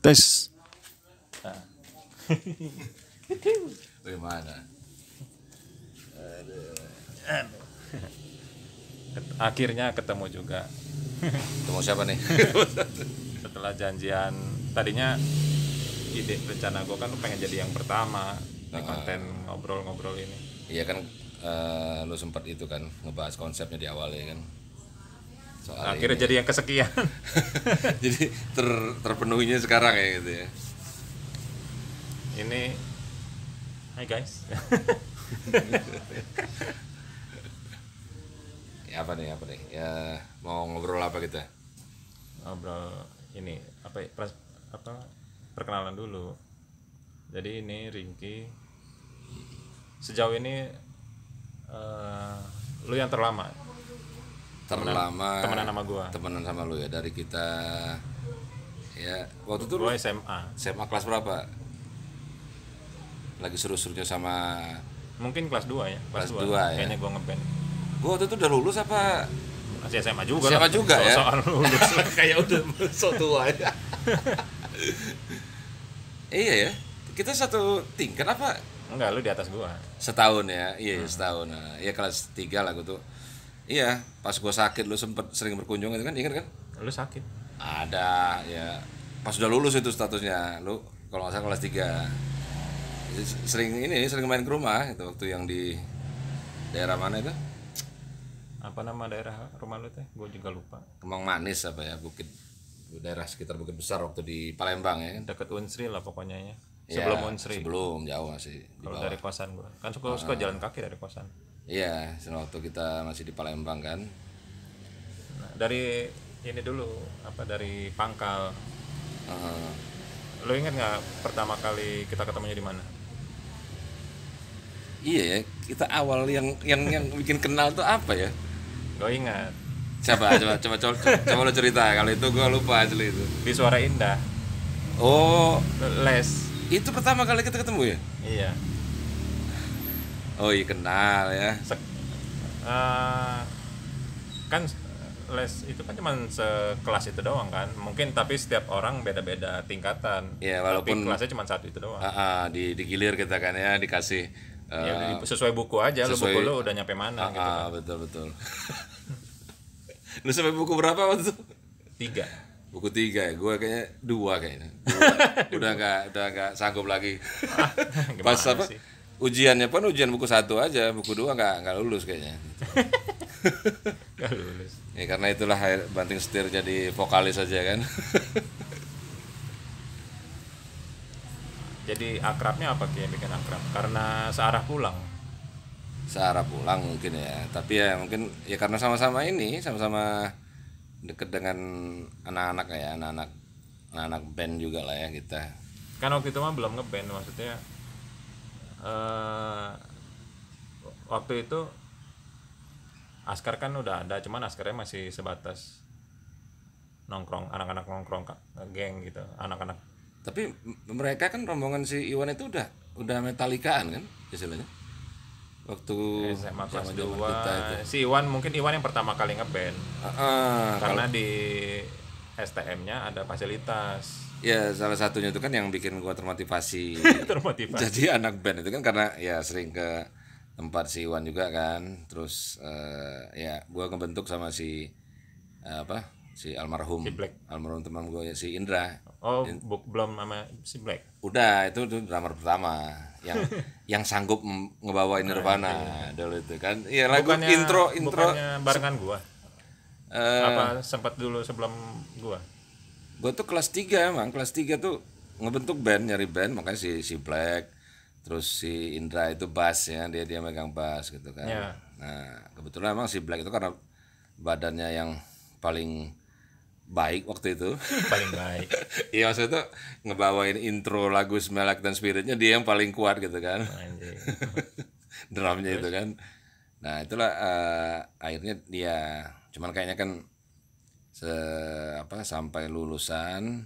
Tes. Bagaimana? Akhirnya ketemu juga. Ketemu siapa nih? Setelah janjian, tadinya ide rencana gue kan pengen jadi yang pertama di konten ngobrol-ngobrol ini. Iya kan, lu sempat itu kan ngebahas konsepnya di awal ya kan. Soal Akhirnya ini. jadi yang kesekian. Jadi terpenuhinya sekarang ya gitu ya. Ini, hai guys. Ya apa nih? Ya mau ngobrol apa kita? Ngobrol ini perkenalan dulu. Jadi ini Ringky. Sejauh ini lu yang terlama Terlama temenan sama gua. Temenan sama lu ya dari kita. Ya waktu itu Gua SMA. SMA kelas berapa? Lagi seru-serunya sama. Mungkin kelas 2 ya. Kelas 2 ya. Kayaknya gua ngeband. Gua waktu itu udah lulus apa? Masih SMA juga. SMA lah. juga ya. Soal lulus. Kayak udah sok tua ya. Iya ya. Kita satu tingkat apa? Enggak, lu di atas gua. Setahun ya. Iya, setahun. Nah, iya kelas 3 lah gua tuh. Iya, pas gua sakit lu sempet sering berkunjung itu kan, ingat kan? Lu sakit. Ada ya. Pas udah lulus itu statusnya. Lu kalau nggak salah kelas 3. Sering main ke rumah itu waktu yang di daerah mana itu? Apa nama daerah rumah lu teh? Gua juga lupa. Kemang Manis apa ya? Daerah sekitar Bukit Besar waktu di Palembang ya kan? Deket Unsri lah pokoknya ya. Ya, Sebelum Unsri. sebelum jauh masih di Kalau bawah. dari kosan gua. Kan suka jalan kaki dari kosan. Iya, waktu kita masih di Palembang kan. Nah, dari ini dulu dari Pangkal. Lu inget nggak pertama kali kita ketemunya di mana? Iya ya, kita awal yang bikin kenal tuh apa ya? Gue ingat Coba lo cerita. Kalau itu gue lupa asli itu. di Suara Indah. Oh, Les. itu pertama kali kita ketemu ya? Iya. Oh iya, kenal ya. Kan les itu kan cuma sekelas itu doang kan. Mungkin tapi setiap orang beda-beda tingkatan. Ya walaupun tapi kelasnya cuma satu itu doang. digilir kita kan ya, dikasih Ya sesuai buku aja. sesuai- Lu buku lu udah nyampe mana gitu kan. betul. Lu sampai buku berapa waktu itu? 3. Buku 3 ya, gue kayaknya 2 kayaknya. Udah nggak sanggup lagi. Pas Gimana apa? sih? Ujiannya pun ujian buku 1 aja, buku 2 nggak lulus kayaknya. Gak lulus. Ya karena itulah banting setir jadi vokalis aja kan. Jadi akrabnya apa Ki yang bikin akrab? Karena searah pulang. Searah pulang mungkin ya, tapi ya mungkin ya karena sama-sama deket dengan anak-anak band juga lah ya kita. Kan waktu itu mah belum ngeband, maksudnya waktu itu Askar kan udah ada, cuman Askarnya masih sebatas nongkrong, anak-anak nongkrong geng gitu, anak-anak. Tapi mereka kan rombongan si Iwan itu udah metalikaan kan istilahnya. Waktu SMA kelas zaman-zaman 2 kita itu. si Iwan yang pertama kali ngeband karena di STM-nya ada fasilitas. Ya salah satunya itu kan yang bikin gua termotivasi. Termotivasi. Jadi anak band itu kan karena ya sering ke tempat si Iwan juga kan. Terus ya gua ngebentuk sama si almarhum. Si Black. Almarhum teman gua ya si Indra. Oh, belum sama si Black. Udah itu drummer pertama yang sanggup ngebawain Nirvana dulu itu kan. Iya lagu intro bukannya barengan gua. Apa sempat dulu sebelum gua? Gue tuh kelas 3 emang, kelas 3 tuh ngebentuk band, nyari band, makanya si Black, terus si Indra itu bass ya, dia megang bass gitu kan. Ya. Nah, kebetulan emang si Black itu karena badannya yang paling baik waktu itu. Paling baik. Iya maksudnya tuh ngebawain intro lagu Smell Like Teen Spirit-nya dia yang paling kuat gitu kan. Anjing. Drumnya itu kan. Nah, itulah akhirnya dia cuman kayaknya kan sampai lulusan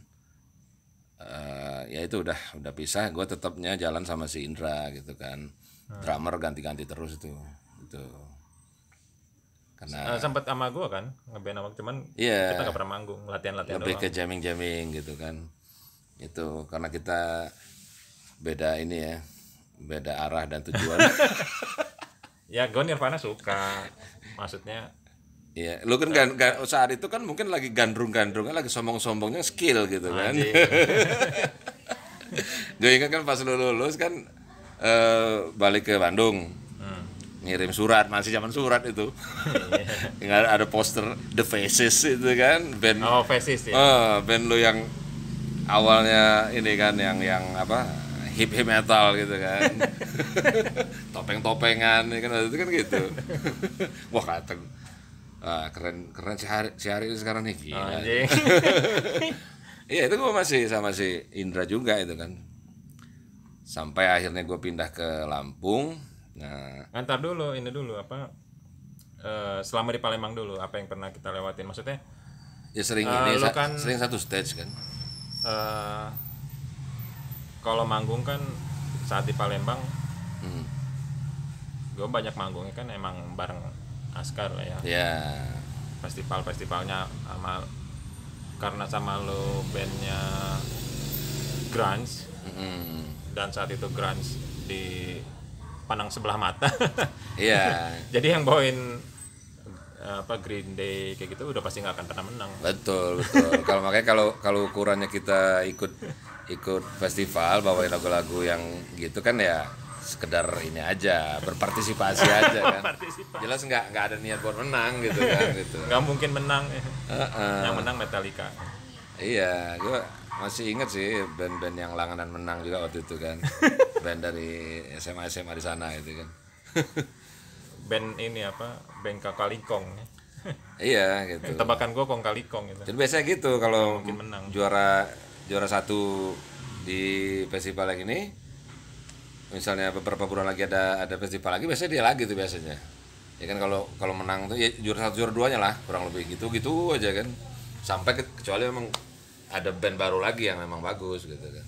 ya itu udah pisah. Gue tetapnya jalan sama si Indra gitu kan. Drummer ganti-ganti terus itu karena Sempat sama gua kan ngeband sama, cuman Iya. kita gak pernah manggung, latihan lebih doang. ke jamming gitu kan. Itu karena kita beda ini ya, beda arah dan tujuan. Ya gue Nirvana suka, maksudnya Iya, lu kan saat itu kan mungkin lagi gandrung-gandrungnya, lagi sombong-sombongnya skill gitu kan. anjing. Gue ingat kan pas lu lulus kan balik ke Bandung, ngirim surat, masih zaman surat itu. Tinggal ada poster The Faces itu kan, band Oh Faces ya. band lu yang awalnya ini kan yang apa, hip metal gitu kan. Topeng-topengan kan waktu itu kan gitu. Wah kata keren si Hari sekarang nih gila. Anjing. Iya itu gue masih sama si Indra juga itu kan, sampai akhirnya gue pindah ke Lampung. Nah Antar dulu, ini dulu apa? Selama di Palembang dulu, apa yang pernah kita lewatin? Maksudnya ya sering lu kan sering satu stage kan. eh, kalau manggung kan saat di Palembang, gue banyak manggungnya kan emang bareng Askar lah ya. Ya Festivalnya sama, karena sama lo bandnya grunge, dan saat itu grunge dipandang sebelah mata. iya Jadi yang bawain apa Green Day kayak gitu udah pasti nggak akan pernah menang. betul kalau makanya kalau ukurannya kita ikut festival bawain lagu-lagu yang gitu kan ya sekedar ini aja, berpartisipasi aja kan. Jelas nggak ada niat buat menang gitu kan gitu. Nggak mungkin menang. Heeh. Yang menang Metallica. Iya, gue masih inget sih band-band yang langganan menang juga waktu itu kan. Band dari SMA di sana itu kan. Band ini apa? Band Kakalingkong. Iya gitu. Tebakan gue Kong Kalikong gitu. Jadi biasanya gitu kalau Mungkin menang. juara satu di festival yang ini, misalnya beberapa bulan lagi ada festival lagi, biasanya dia lagi tuh biasanya. Ya kan kalau menang tuh ya juara satu juara duanya lah, kurang lebih gitu aja kan. Sampai kecuali memang ada band baru lagi yang memang bagus gitu kan.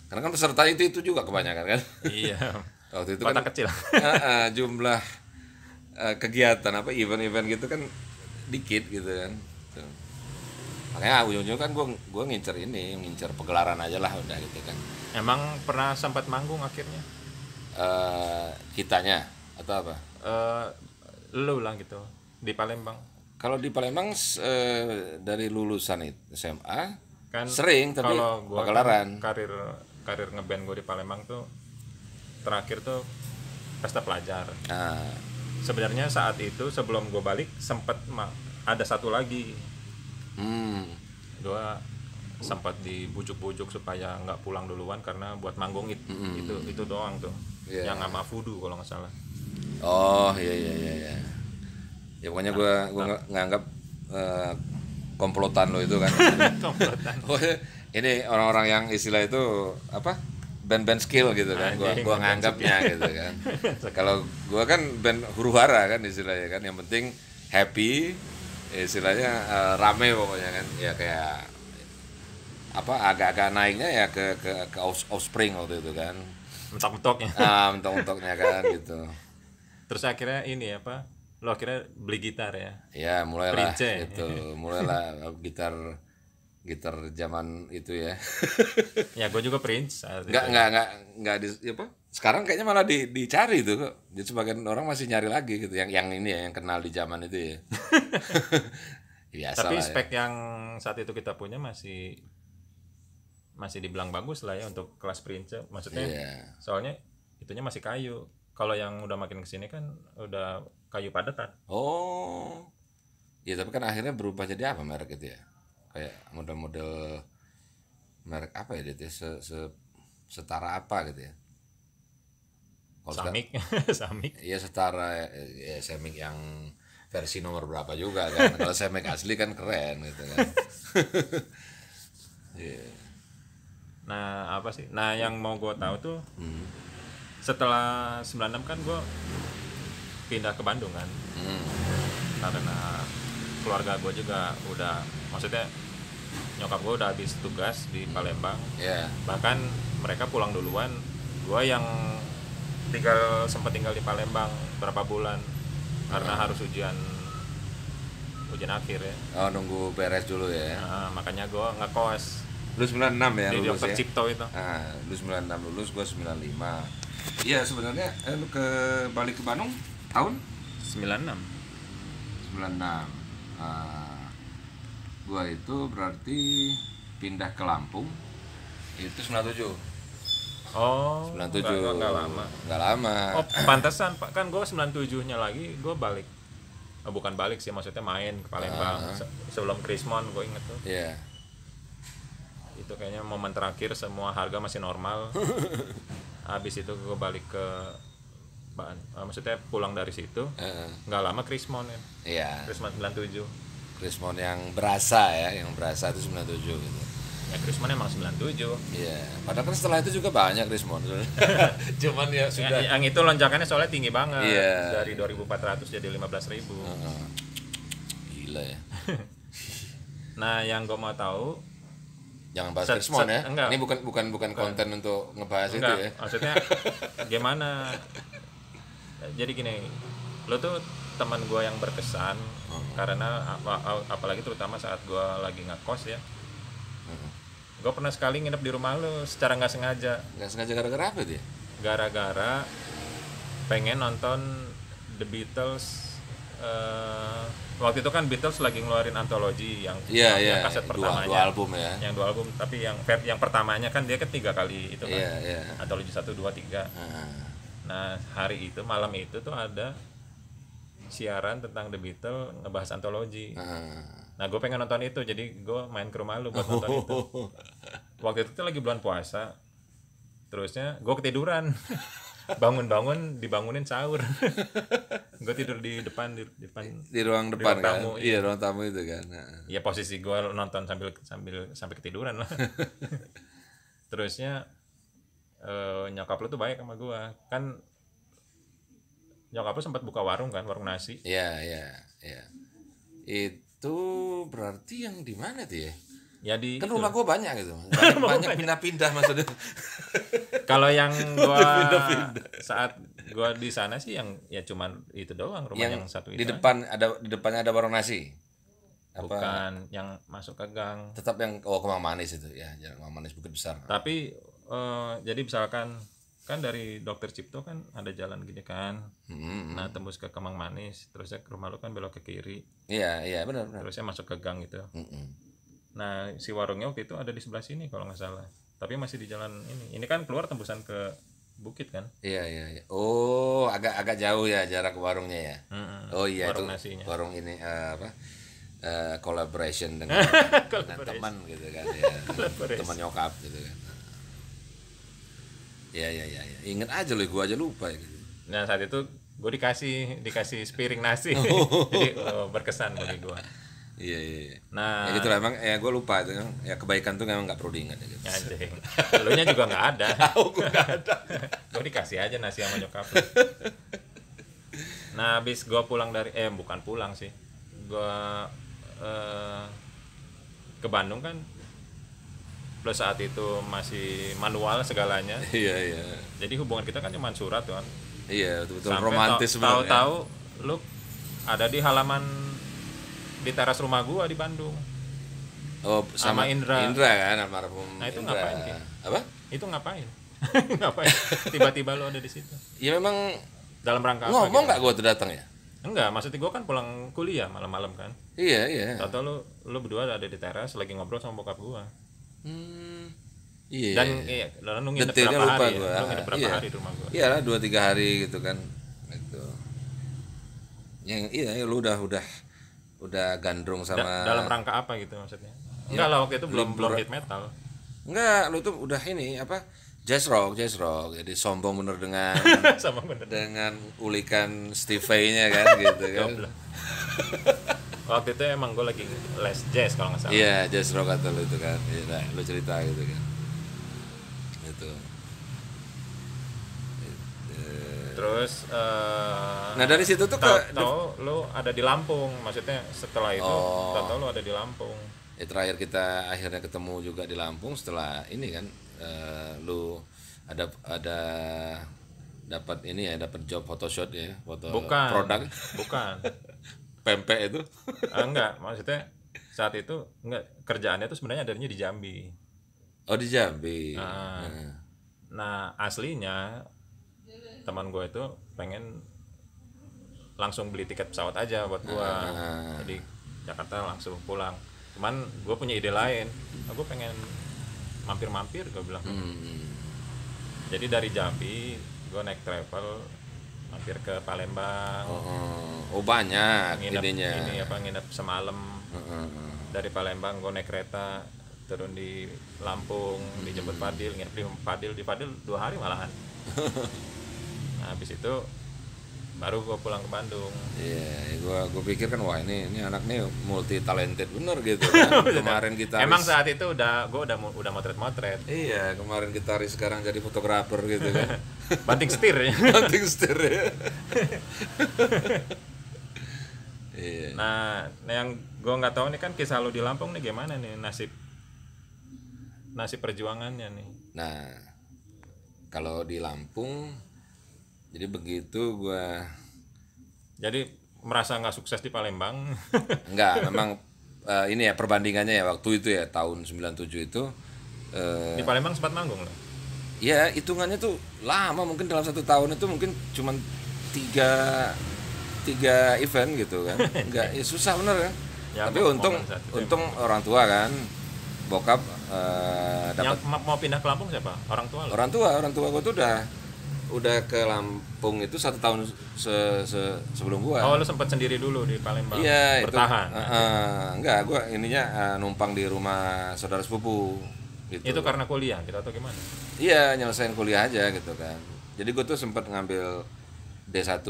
Karena kan peserta itu juga kebanyakan kan. Iya. Waktu itu Kota kan kecil. jumlah kegiatan apa event-event gitu kan dikit gitu kan. Tuh. Makanya ujung-ujung kan gua ngincer pegelaran aja lah udah gitu kan. Emang pernah sempat manggung akhirnya? Kitanya atau apa? Lu lah gitu di Palembang. Kalau di Palembang dari lulusan SMA Kan sering tapi kalau gua pegelaran. kan karir ngeband gue di Palembang tuh terakhir tuh pesta pelajar. Nah, Sebenarnya saat itu sebelum gue balik sempet ada satu lagi. Gue sempat dibujuk-bujuk supaya nggak pulang duluan karena buat manggung itu doang tuh. Iya. Yang sama Voodoo kalau nggak salah. oh iya. Ya pokoknya gua nganggap komplotan lo itu kan. Komplotan. Oh, ini orang-orang yang istilah itu apa? Band-band skill gitu kan. Gua Anjing, nganggapnya gitu kan. Kalau gua kan band huru-hara kan istilahnya kan. Yang penting happy, istilahnya rame pokoknya kan. Ya kayak apa agak-agak naiknya ya ke Offspring waktu itu kan. Mentok-mentoknya. Mentok-mentoknya kan gitu. Terus akhirnya ini apa? Lo akhirnya beli gitar ya? Ya mulailah Prince. itu, mulailah gitar zaman itu ya. Ya gue juga Prince. Saat itu. Nggak apa? Sekarang kayaknya malah dicari itu kok. Jadi sebagian orang masih nyari lagi gitu yang ini ya yang kenal di zaman itu ya. Biasa Tapi lah spek yang saat itu kita punya masih dibilang bagus lah ya untuk kelas Prince. Maksudnya Iya. soalnya itunya masih kayu. Kalau yang udah makin kesini kan udah kayu padatan. Oh. Ya tapi kan akhirnya berubah jadi apa merek itu ya? Kayak model-model merek apa ya dia? Setara apa gitu ya? Kalau Samik, Samik. iya setara ya Semik yang versi nomor berapa juga kan. Kalau Semik asli kan keren gitu kan. Iya. Nah apa sih? Nah yang mau gue tahu tuh setelah 96 kan gue pindah ke Bandung kan. Karena keluarga gue juga udah, maksudnya nyokap gue udah habis tugas di Palembang. Iya. Bahkan mereka pulang duluan, gue yang sempat tinggal di Palembang berapa bulan karena harus ujian akhir ya. Oh nunggu beres dulu ya. Nah, makanya gue ngekos Lu 96 ya di lulus Dr. ya. Cipto itu. Lu 96 lulus, gua 95. Iya sebenarnya lu balik ke Bandung tahun 96. 96. Gua itu berarti pindah ke Lampung itu 97. Oh, 97. nggak lama. Nggak lama. Oh, pantesan Pak, kan gue 97-nya lagi gue balik. Oh, bukan balik sih, maksudnya main ke Palembang. Sebelum Krismon gue inget tuh. Iya. Itu kayaknya momen terakhir semua harga masih normal. Habis itu gue balik ke maksudnya pulang dari situ. Nggak lama Krismon ya. Iya. Krismon 97. Krismon yang berasa ya, yang berasa itu 97 gitu. Ya Krismon emang 97. Iya. Padahal kan setelah itu juga banyak Krismon. Cuman ya sudah. Yang itu lonjakannya soalnya tinggi banget. Iya. Dari 2.400 jadi 15.000. Gila ya. Nah, yang gue mau tahu, Jangan bahas Krismon ya. Enggak. Ini bukan konten untuk ngebahas enggak, itu ya. maksudnya gimana? Jadi gini, lo tuh teman gue yang berkesan karena apalagi terutama saat gue lagi ngekos ya. Gue pernah sekali nginep di rumah lo secara nggak sengaja. Nggak sengaja gara-gara apa dia? Gara-gara pengen nonton The Beatles. Waktu itu kan Beatles lagi ngeluarin antologi yang kaset pertamanya, dua album ya. Yang 2 album, tapi yang pertamanya kan dia ketiga kali itu kan. Iya. Antologi 1, 2, 3. Nah, hari itu, malam itu tuh ada siaran tentang The Beatles ngebahas antologi. Nah, gue pengen nonton itu, jadi gue main ke rumah lu buat nonton itu. Waktu itu tuh lagi bulan puasa. Terusnya gue ketiduran. Bangun-bangun dibangunin sahur. Gue tidur di depan di ruang depan ruang kan. tamu, Iya, ruang tamu itu kan. Ya posisi gue nonton sampai ketiduran lah. Terusnya nyokap lu tuh baik sama gue. Kan nyokap lu sempat buka warung kan, warung nasi. Iya. Itu berarti yang di mana tuh ya? Ya di kan itu. rumah gue banyak gitu. Banyak pindah-pindah maksudnya. Kalau yang gua saat gua di sana sih yang ya cuman itu doang rumah yang satu itu. Di depannya ada warung nasi. Bukan yang masuk ke gang. Tetap yang Kemang Manis itu ya, Jalan Kemang Manis Bukit Besar. Tapi jadi misalkan kan dari Dr. Cipto kan ada jalan gini kan. Nah, tembus ke Kemang Manis, terusnya ke rumah lu kan belok ke kiri. Iya, benar. Terusnya masuk ke gang itu. Nah, si warungnya waktu itu ada di sebelah sini kalau nggak salah. Tapi masih di jalan ini. Ini kan keluar tembusan ke bukit kan? Iya. Oh, agak jauh ya jarak warungnya ya. Oh iya, warung itu nasinya. Warung ini collaboration dengan teman gitu kan ya. Teman nyokap gitu kan. Iya. Ingat aja loh, gua aja lupa gitu. Nah, saat itu gue dikasih sepiring nasi. Jadi berkesan bagi gue. Iya. Nah, ya gitu lah, emang ya gue lupa itu kan. Ya kebaikan tuh memang nggak perlu diingat gitu. Anjing. Elunya juga nggak ada. Tahu gue nggak ada. Gue dikasih aja nasi sama nyokap. Nah, habis gue pulang dari bukan pulang sih. Gue ke Bandung kan. Plus saat itu masih manual segalanya. Iya. Jadi hubungan kita kan cuma surat kan. Iya, betul romantis sebenarnya. Tahu-tahu lu ada di halaman di teras rumah gua di Bandung. Oh, sama Indra kan, almarhum. Nah, itu Indra. ngapain Ki? Apa? Itu ngapain? Ngapain? Tiba-tiba lu ada di situ. Ya memang Dalam rangka apa? ngomong nggak gua tuh datang ya? Enggak, maksudnya gua kan pulang kuliah malam-malam kan. Iya. Tahu lu berdua ada di teras lagi ngobrol sama bokap gua. Iya. Dan lu nginep detailnya berapa lupa hari? gua. Lu nginep berapa hari di rumah gua? Iya lah, 2-3 hari gitu kan. Gitu. Yang lu udah gandrung sama Dalam rangka apa gitu maksudnya? Enggak lah, waktu itu belum hit metal. Enggak, lu tuh udah ini apa? Jazz rock. Jadi sombong bener dengan Sama bener. dengan ulikan Steve Vai-nya kan gitu kan. Waktu itu emang gue lagi les jazz kalau nggak salah. Iya, jazz rock atau lu itu kan. Iya, lu cerita gitu kan. Gitu. Terus Nah, dari situ tuh tahu lu ada di Lampung, maksudnya setelah itu tahu lu ada di Lampung. Ya terakhir kita akhirnya ketemu juga di Lampung setelah ini kan lu ada dapat ini ya, dapat job photoshoot ya, foto produk. Bukan. Pempek itu. Enggak, maksudnya saat itu enggak, kerjaannya tuh sebenarnya adanya di Jambi. Oh di Jambi. Nah, nah aslinya teman gue itu pengen langsung beli tiket pesawat aja buat gue, jadi Jakarta langsung pulang. Cuman gue punya ide lain, gue pengen mampir-mampir, gue bilang. Jadi dari Jambi gue naik travel mampir ke Palembang. Oh banyak Nginep idenya. nginep semalam. Dari Palembang gue naik kereta turun di Lampung, dijemput Fadil, nginep di Fadil 2 hari malahan. Nah, habis itu baru gue pulang ke Bandung. Iya, gua pikir kan wah ini anak nih multi talented bener gitu kan. Kemarin gitaris. Emang saat itu gue udah motret-motret. Iya, kemarin gitaris sekarang jadi fotografer gitu kan. Banting setir ya. Banting setir ya. Iya. Nah, yang gue nggak tahu nih kan kisah lu di Lampung nih gimana nih nasib perjuangannya nih. Nah, kalau di Lampung jadi begitu gua Jadi merasa nggak sukses di Palembang. enggak, memang ini ya perbandingannya ya waktu itu ya tahun 97 itu Di Palembang sempat manggung loh. ya hitungannya tuh lama, mungkin dalam 1 tahun itu mungkin cuman tiga event gitu kan. Enggak, ya susah bener kan. Ya, Tapi untung orang tua kan, bokap dapat. Yang mau pindah ke Lampung siapa? Orang tua lo? Orang tua gua tuh udah ke Lampung itu 1 tahun sebelum gua. Oh, lu sempat sendiri dulu di Palembang. Iya, Bertahan. Enggak, gua ininya numpang di rumah saudara sepupu gitu. Itu karena kuliah gitu atau gimana? Iya, nyelesain kuliah aja gitu kan. Jadi gue tuh sempat ngambil D1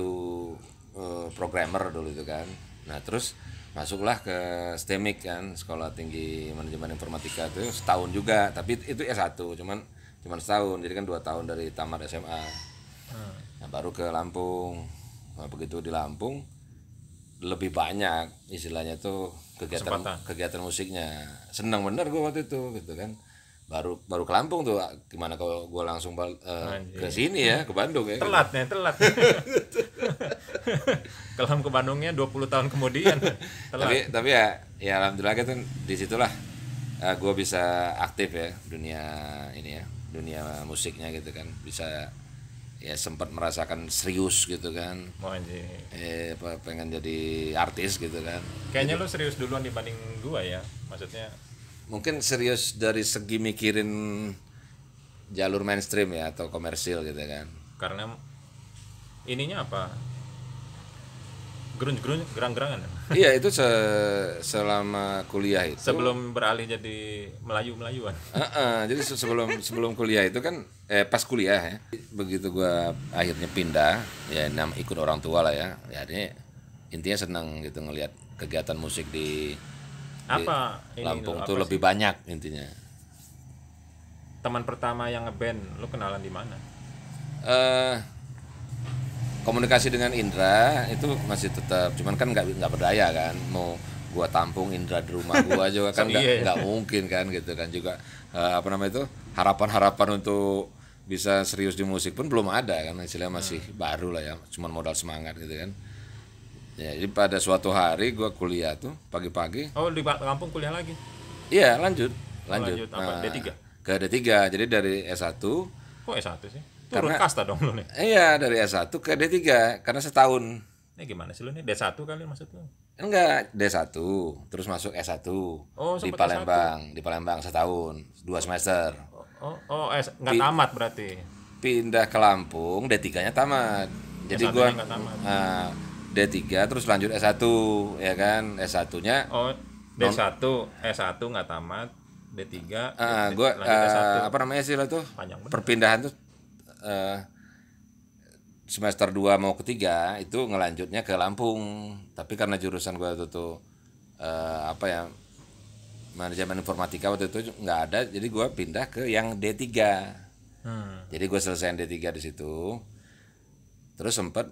programmer dulu itu kan. Nah, terus masuklah ke STEMIK kan, Sekolah Tinggi Manajemen Informatika itu setahun juga, tapi itu S1 cuman setahun. Jadi kan 2 tahun dari tamat SMA. Nah, baru ke Lampung. Nah, begitu di Lampung lebih banyak istilahnya tuh kegiatan musiknya. Senang bener gue waktu itu gitu kan. Baru ke Lampung tuh, gimana kalau gue langsung ke sini ya, ke Bandung ya. Telat. Kalau ke Bandungnya 20 tahun kemudian. Telat. Tapi ya alhamdulillah kan disitulah gue bisa aktif ya dunia musiknya gitu kan, bisa ya sempat merasakan serius gitu kan. Mau anjing. Pengen jadi artis gitu kan. Kayaknya lu serius duluan dibanding gua ya. Maksudnya Mungkin serius dari segi mikirin jalur mainstream ya atau komersil gitu kan. karena ininya apa? Gerang-gerangan. Iya, itu selama kuliah itu. Sebelum beralih jadi Melayu-Melayuan. Jadi sebelum kuliah itu kan pas kuliah ya. Begitu gua akhirnya pindah ya, ikut orang tua lah ya. Ya ini intinya senang gitu ngelihat kegiatan musik di Apa Lampung tuh apa lebih sih? banyak intinya. Teman pertama yang ngeband lu kenalan di mana? Komunikasi dengan Indra itu masih tetap, cuman kan nggak berdaya kan, mau gua tampung Indra di rumah gua juga kan nggak mungkin kan gitu kan, juga apa namanya itu harapan untuk bisa serius di musik pun belum ada kan, istilahnya masih baru lah ya, cuman modal semangat gitu kan. Ya, jadi pada suatu hari gua kuliah tuh pagi-pagi. Oh, di Lampung kuliah lagi. Iya, lanjut Lanjut apa? D3? Ke D3. Jadi dari S1. Kok S1 sih? Turun kasta dong lu nih. Iya, dari S1 ke D3 karena setahun. Ini gimana sih lu nih? D1 kali maksud lu? Enggak, D1 terus masuk S1 Oh, di sempet Palembang, di Palembang setahun, 2 semester. Nggak tamat berarti. Pindah ke Lampung, D3-nya tamat. Jadi S1-nya gua nggak tamat. D3 terus lanjut S1 ya kan. S1-nya Oh, D1, S1 nggak tamat, D3, gua lanjut S1. apa namanya sih tuh? Panjang bener. Perpindahan tuh semester 2 mau ke 3 itu ngelanjutnya ke Lampung. Tapi karena jurusan gua tuh apa ya, manajemen informatika waktu itu nggak ada, jadi gua pindah ke yang D3. Jadi gua selesai D3 di situ. Terus sempet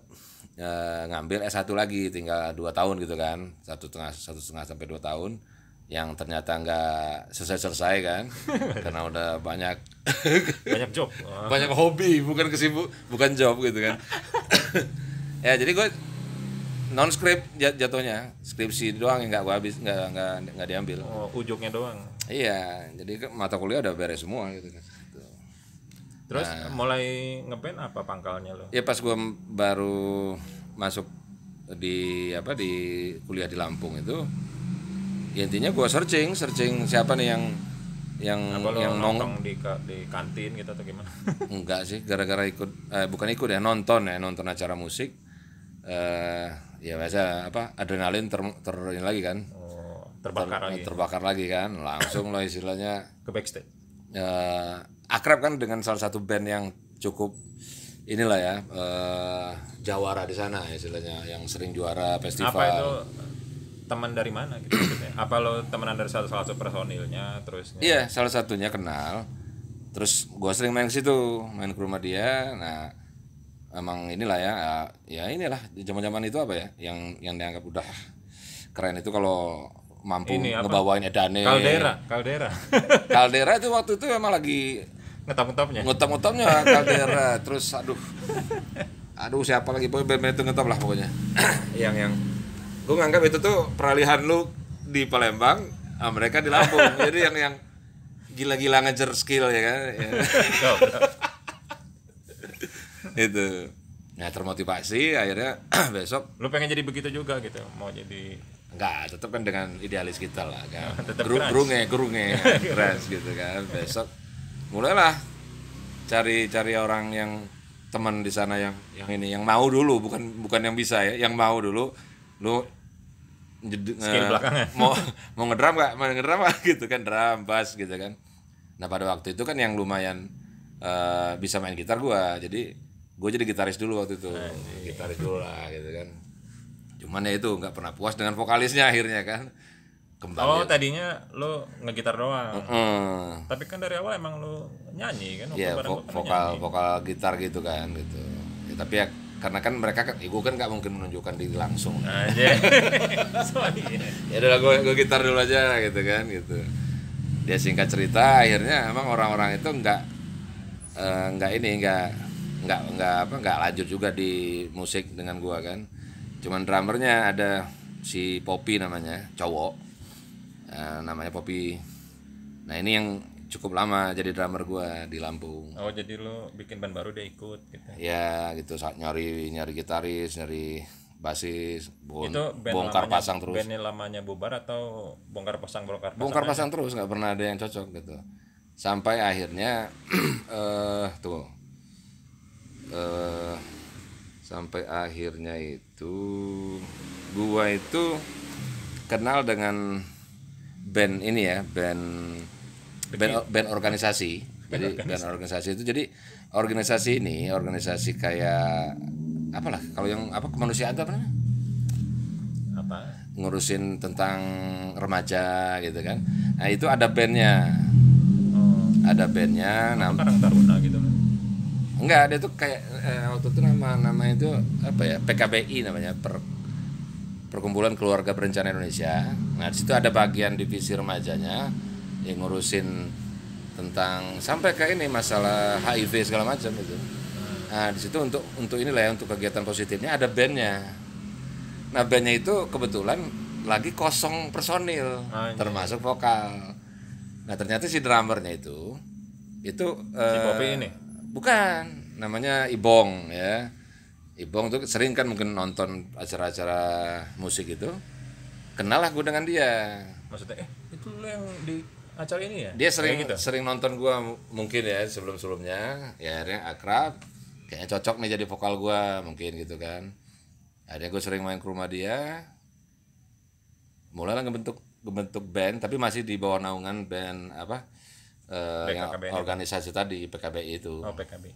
ngambil S1 lagi, tinggal 2 tahun gitu kan, 1,5 sampai 2 tahun, yang ternyata nggak selesai kan karena udah banyak job. banyak hobi, bukan job gitu kan. Ya jadi gue non skrip jatuhnya, skripsi doang yang nggak gue habis, nggak diambil. Oh, ujungnya doang. Iya, jadi mata kuliah udah beres semua gitu kan. Gitu. Terus mulai ngeband apa pangkalnya lo? Ya pas gua baru masuk di di kuliah di Lampung itu, ya intinya gua searching siapa nih yang Apa lo yang mau nongkrong di kantin gitu atau gimana? enggak sih, gara-gara ikut bukan ikut ya, nonton acara musik. Ya biasa adrenalin ini lagi kan, Oh, terbakar lagi terbakar lagi kan, langsung lah istilahnya ke backstage. akrab kan dengan salah satu band yang cukup inilah ya, jawara di sana istilahnya, yang sering juara festival. Apa itu teman dari mana gitu maksudnya? Apa lo temenan dari salah satu personilnya terus? Iya, salah satunya kenal. Terus gua sering main ke situ, main ke rumah dia. Nah, emang inilah ya inilah di zaman-zaman itu yang dianggap udah keren itu kalau mampu ngebawain Edane. Caldera. Caldera itu waktu itu emang lagi Ngetop-ngetopnya. Caldera. Terus aduh siapa lagi, pokoknya band itu ngetop lah pokoknya. yang gue nganggap itu tuh peralihan lu di Palembang, mereka di Lampung. Jadi yang gila-gila ngejar skill ya kan. Ya. Itu. Nah, termotivasi akhirnya besok Lu pengen jadi begitu juga gitu, mau jadi enggak, tetap kan dengan idealis kita lah kan. Tetap Gerunge keras gitu kan. Besok mulailah cari orang yang teman di sana yang ini yang mau dulu, bukan yang bisa ya, yang mau dulu. Lu skill belakangnya. mau ngedrum nggak gitu kan, drum bass gitu kan. Nah pada waktu itu kan yang lumayan bisa main gitar gua, jadi gue jadi gitaris dulu waktu itu. Gitaris dulu lah gitu kan. Cuman ya itu nggak pernah puas dengan vokalisnya akhirnya kan. Kembali. Tadinya lo ngegitar doang. Tapi kan dari awal emang lo nyanyi kan? Iya, vokal gitar gitu kan gitu. Ya, tapi ya karena kan mereka kan, gue kan nggak mungkin menunjukkan diri langsung. Aja. Ya udah gue gitar dulu aja gitu kan gitu. Dia singkat cerita akhirnya emang orang-orang itu nggak lanjut juga di musik dengan gua kan. Cuman drummernya ada si Poppy namanya, cowok. Namanya Poppy. Nah ini yang cukup lama jadi drummer gua di Lampung. Oh jadi lo bikin band baru dia ikut gitu? Ya gitu, saat nyari gitaris, nyari basis, bongkar pasang terus. Bandnya lamanya bubar atau bongkar pasang terus, nggak pernah ada yang cocok gitu. Sampai akhirnya sampai akhirnya itu gua itu kenal dengan band ini ya, band organisasi. Band organisasi itu jadi organisasi ini kayak apalah, kalau yang kemanusiaan itu apa namanya? Apa? Ngurusin tentang remaja gitu kan. Nah itu ada bandnya. Ada bandnya. Karang Taruna gitu kan? Enggak, dia tuh kayak waktu itu nama itu PKBI namanya, Perkumpulan Keluarga Berencana Indonesia. Nah di situ ada bagian divisi remajanya yang ngurusin tentang sampai ke ini masalah HIV segala macam itu. Nah di situ untuk inilah ya, untuk kegiatan positifnya ada bandnya. Nah bandnya itu kebetulan lagi kosong personil, termasuk vokal. Nah ternyata si drummernya itu si Poppy ini? Bukan, namanya Ibong ya. Ibong tuh sering kan mungkin nonton acara-acara musik itu. Kenal lah gue dengan dia. Maksudnya itu lo yang di acara ini ya? Dia sering nonton gue mungkin ya sebelumnya. Ya akhirnya akrab. Kayaknya cocok nih jadi vokal gue mungkin gitu kan. Akhirnya gue sering main ke rumah dia. Mulailah ngebentuk band, tapi masih di bawah naungan band yang organisasi tadi, PKBI itu. Oh PKB.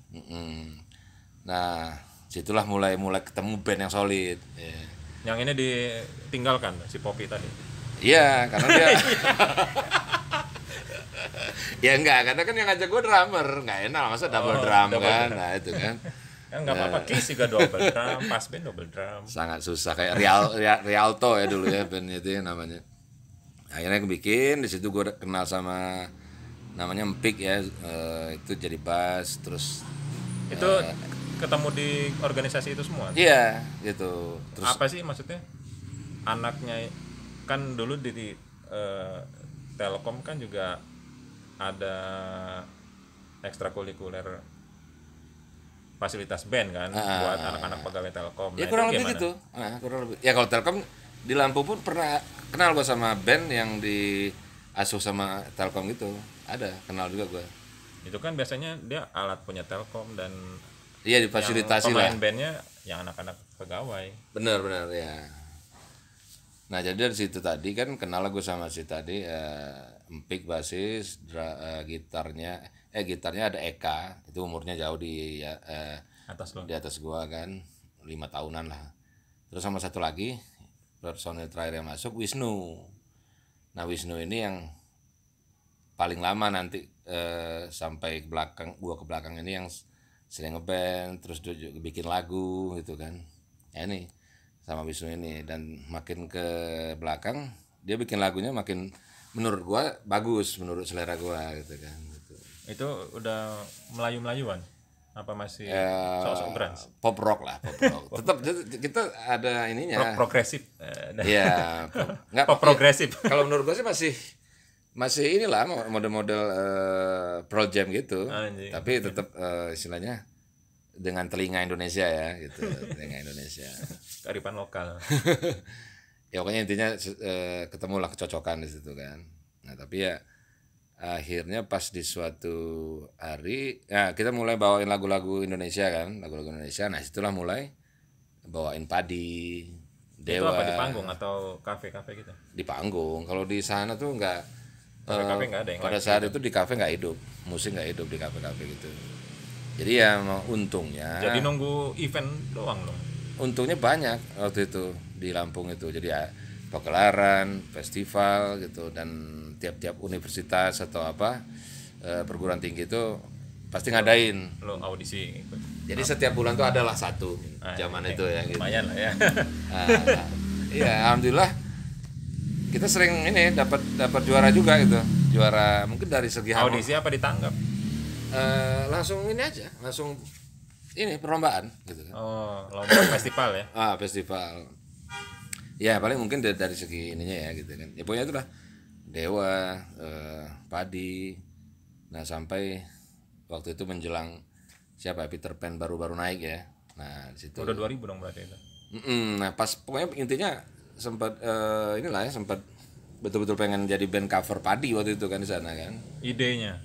Nah situlah mulai ketemu band yang solid. Yeah. Yang ini ditinggalkan si Poppy tadi. Iya, karena dia ya enggak, karena kan yang ngajak gue drummer, nggak enak masa double drum kan. Nah itu kan ya nggak apa-apa, Kiss juga double drum, pas band double drum. Sangat susah, kayak Rialto ya dulu ya band itu ya namanya. Akhirnya gue bikin, di situ gue kenal sama namanya Empik ya, itu jadi bass. Terus itu ketemu di organisasi itu semua? Iya gitu. Terus apa sih maksudnya anaknya kan dulu Telkom kan juga ada ekstrakurikuler fasilitas band kan buat anak-anak pegawai Telkom. Ya Nah, kurang itu lebih gimana? gitu. Kurang lebih. Ya kalau Telkom di Lampung pun pernah kenal gue sama band yang diasuh sama Telkom gitu. Ada, kenal juga gue. Itu kan biasanya dia alat punya Telkom dan Iya yang difasilitasi pemain lah. bandnya yang anak-anak pegawai. Benar ya. Nah jadi dari situ tadi kan kenal gue sama si tadi empik basis, gitarnya ada Eka, itu umurnya jauh Atas lo. di atas gua kan, 5 tahunan lah. Terus sama satu lagi personil terakhir yang masuk Wisnu. Nah Wisnu ini yang paling lama nanti sampai gua ke belakang ini yang sering ngeband, terus dia juga bikin lagu gitu kan. Ya ini sama Wisnu ini, dan makin ke belakang dia bikin lagunya makin menurut gua bagus, menurut selera gua gitu kan. Gitu. Itu udah Melayu-melayuan apa masih sok-sok grunge? Pop rock lah, pop rock. Tetap kita ada ininya. Progresif. Iya, nggak Pop progresif. Kalau menurut gua sih masih inilah model-model Pearl Jam gitu. Anjing. Tapi tetap istilahnya dengan telinga Indonesia ya gitu, telinga Indonesia. Kearifan lokal. Ya pokoknya intinya ketemulah kecocokan di situ kan. Nah tapi ya akhirnya pas di suatu hari ya kita mulai bawain lagu-lagu Indonesia kan, lagu-lagu Indonesia. Nah situlah mulai bawain Padi, Itu Dewa. apa di panggung atau kafe-kafe gitu? Di panggung. Kalau di sana tuh nggak, Kafe-kafe nggak ada yang pada live saat gitu. itu di kafe nggak hidup, musik nggak hidup di kafe-kafe gitu. Jadi ya untungnya Jadi nunggu event doang loh. untungnya banyak waktu itu di Lampung itu. Jadi ya pagelaran, festival gitu, dan tiap-tiap universitas atau apa perguruan tinggi itu pasti ngadain. Lo audisi ikut. Jadi setiap bulan tuh adalah satu zaman ini itu ya gitu. lumayan lah ya. Nah, iya alhamdulillah kita sering ini dapat juara juga gitu. Juara mungkin dari segi Audisi apa ditanggap? langsung ini aja, langsung ini perlombaan gitu kan. Oh, lomba festival ya. Festival. Ya paling mungkin dari segi ininya ya gitu kan. Ya pokoknya itulah Dewa, Padi. Nah sampai waktu itu menjelang siapa Peter Pan baru naik ya. Nah di situ. Udah 2000 dong berarti itu. Nah pas pokoknya intinya sempat inilah ya, sempat betul-betul pengen jadi band cover Padi waktu itu kan di sana kan. Idenya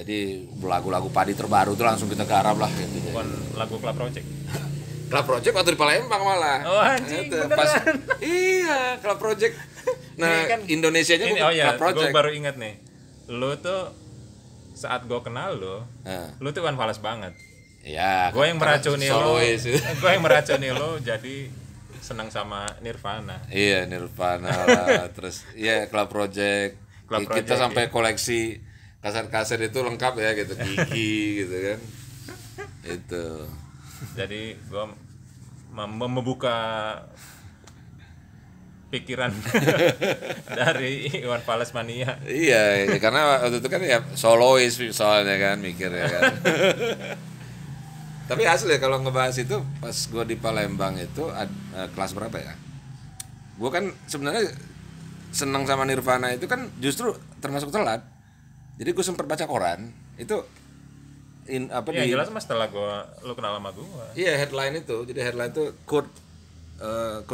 Jadi lagu-lagu Padi terbaru tuh langsung kita garap lah gitu. bukan lagu Club Project. Club Project waktu di Palembang malah. Oh anjing, Itu, beneran. Iya, Club Project. Nah, Ini kan- Indonesianya Ini bukan oh ya, Club Project. gue baru ingat nih. Lo tuh saat gue kenal lo, Nah, lo tuh kan falas banget. iya. Gue yang meracuni lo, solois. gue yang meracuni lo jadi senang sama Nirvana. Iya, Nirvana lah. Terus iya Club Project. Club Kita Project, sampai koleksi kaset-kaset itu lengkap ya gitu, gigi gitu kan. Itu. Jadi gue membuka pikiran dari Iwan Fals Mania. Iya, ya, karena waktu itu kan ya solois soalnya kan mikir ya kan. Tapi asli kalau ngebahas itu pas gue di Palembang itu kelas berapa ya? Gue kan sebenarnya senang sama Nirvana itu kan justru termasuk telat. Jadi gue sempat baca koran itu Ya jelas mas setelah lo kenal sama gue. Iya headline itu. Jadi headline itu Kurt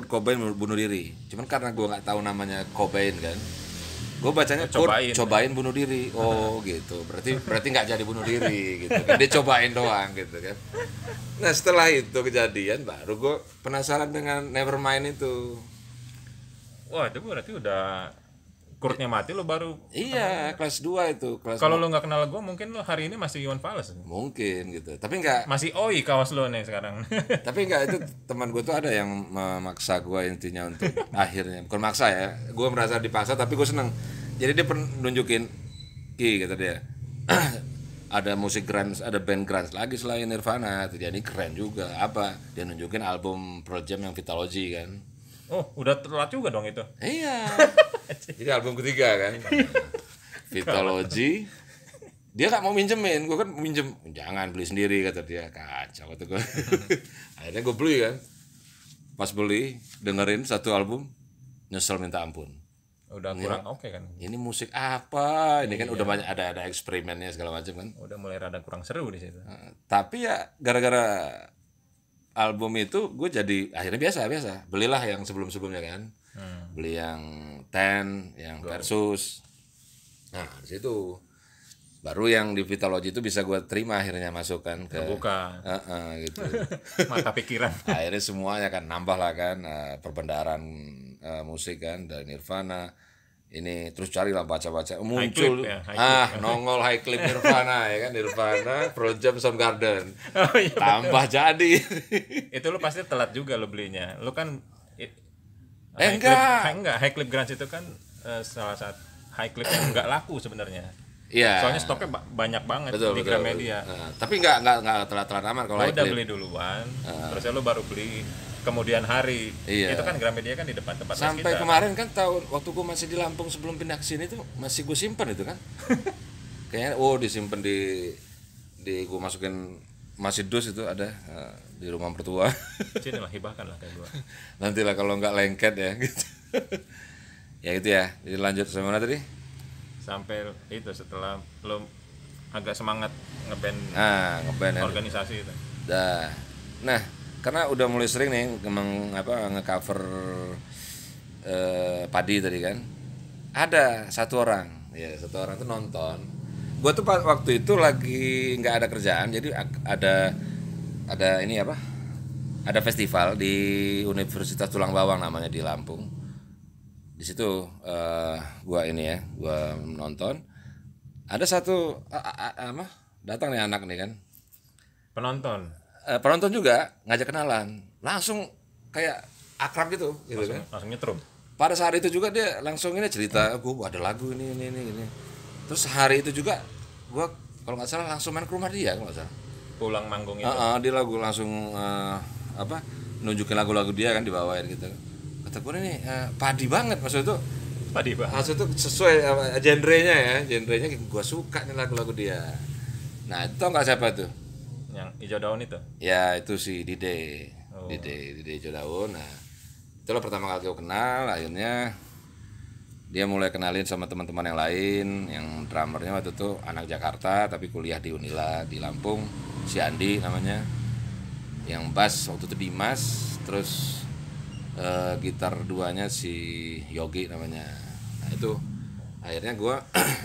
Cobain bunuh diri. Cuman karena gue nggak tahu namanya Cobain kan, gue bacanya cobain bunuh diri. Oh gitu. Berarti nggak jadi bunuh diri gitu kan. Dia cobain doang gitu kan. Nah setelah itu kejadian baru gue penasaran dengan Nevermind itu. Wah itu berarti udah Kurtnya mati lo baru. Iya kelas 2 itu. Kalau lo nggak kenal gue mungkin lo hari ini masih Iwan Fals. Mungkin gitu. Tapi nggak. Masih oi kaos lo nih sekarang. Tapi nggak, itu teman gue tuh ada yang memaksa gue intinya untuk akhirnya, bukan maksa ya, gue merasa dipaksa tapi gue seneng. Jadi dia nunjukin kata dia ada musik grunge, ada band grunge lagi selain Nirvana. Jadi keren juga. Apa dia nunjukin album Pearl Jam yang Vitalogy kan. Oh udah telat juga dong itu. Iya. Jadi album ketiga kan Vitalogy. Dia gak mau minjemin, gue kan minjem, jangan beli sendiri kata dia. Kacau kata gue. Akhirnya gue beli kan. Pas beli dengerin satu album nyesel minta ampun. udah kurang oke kan. Ini musik apa? Ini kan udah banyak ada eksperimennya segala macam kan. Udah mulai rada kurang seru di situ. Tapi ya gara-gara album itu gue jadi akhirnya biasa. Belilah yang sebelum-sebelumnya kan. Beli yang Ten, yang Versus. Nah, di situ baru yang di Vitalogy itu bisa gue terima akhirnya masuk kan ke Buka gitu. mata pikiran. Akhirnya semuanya kan nambah lah kan perbendaharaan musik kan dari Nirvana ini terus carilah baca-baca muncul nongol High Clip Nirvana ya kan Nirvana Pearl Jam Soundgarden tambah jadi. Itu lu pasti telat juga lo belinya. Lu kan enggak High Clip Grunge itu kan salah satu High Clip yang enggak laku sebenarnya. Iya. Soalnya stoknya banyak banget di Gramedia. Tapi enggak telat-telat amat kalau High Clip. Udah beli duluan, terus lu baru beli kemudian hari. Iya. Itu kan Gramedia kan di depan tempat sampai kita. Kemarin kan waktu gue masih di Lampung sebelum pindah ke sini tuh masih gue simpan itu kan. Kayaknya disimpan di gue masukin masih dus itu ada di rumah mertua. Sini lah hibahkan lah kayak gue. Nanti lah kalau nggak lengket ya gitu. Ya gitu ya. Jadi lanjut sampai mana tadi? Sampai itu setelah lo agak semangat ngeband organisasi itu. Nah, karena udah mulai sering nih nge-cover Padi tadi kan. Ada satu orang tuh nonton. Gue tuh waktu itu lagi nggak ada kerjaan, jadi ada ini apa? Ada festival di Universitas Tulang Bawang namanya di Lampung. Di situ gua nonton. Ada satu datang nih anak nih kan. Penonton juga ngajak kenalan. Langsung kayak akrab gitu kan. Langsung nyetrum. Pada saat itu juga dia langsung ini cerita, gua ada lagu ini. Terus hari itu juga gua kalau nggak salah langsung main ke rumah dia kalau nggak salah. Pulang manggung itu. Dia langsung nunjukin lagu-lagu dia kan dibawain gitu. Kata gue nih padi banget maksud itu. Padi banget. Maksud itu sesuai genrenya gue suka nih lagu-lagu dia. Nah itu tau nggak siapa tuh? Yang hijau daun itu? Ya itu si Dide hijau daun. Nah itulah pertama kali gue kenal. Akhirnya dia mulai kenalin sama teman-teman yang lain. Yang drummernya waktu itu anak Jakarta tapi kuliah di Unila di Lampung, si Andi namanya. Yang bass waktu itu Dimas, terus gitar duanya si Yogi namanya. Nah itu akhirnya gue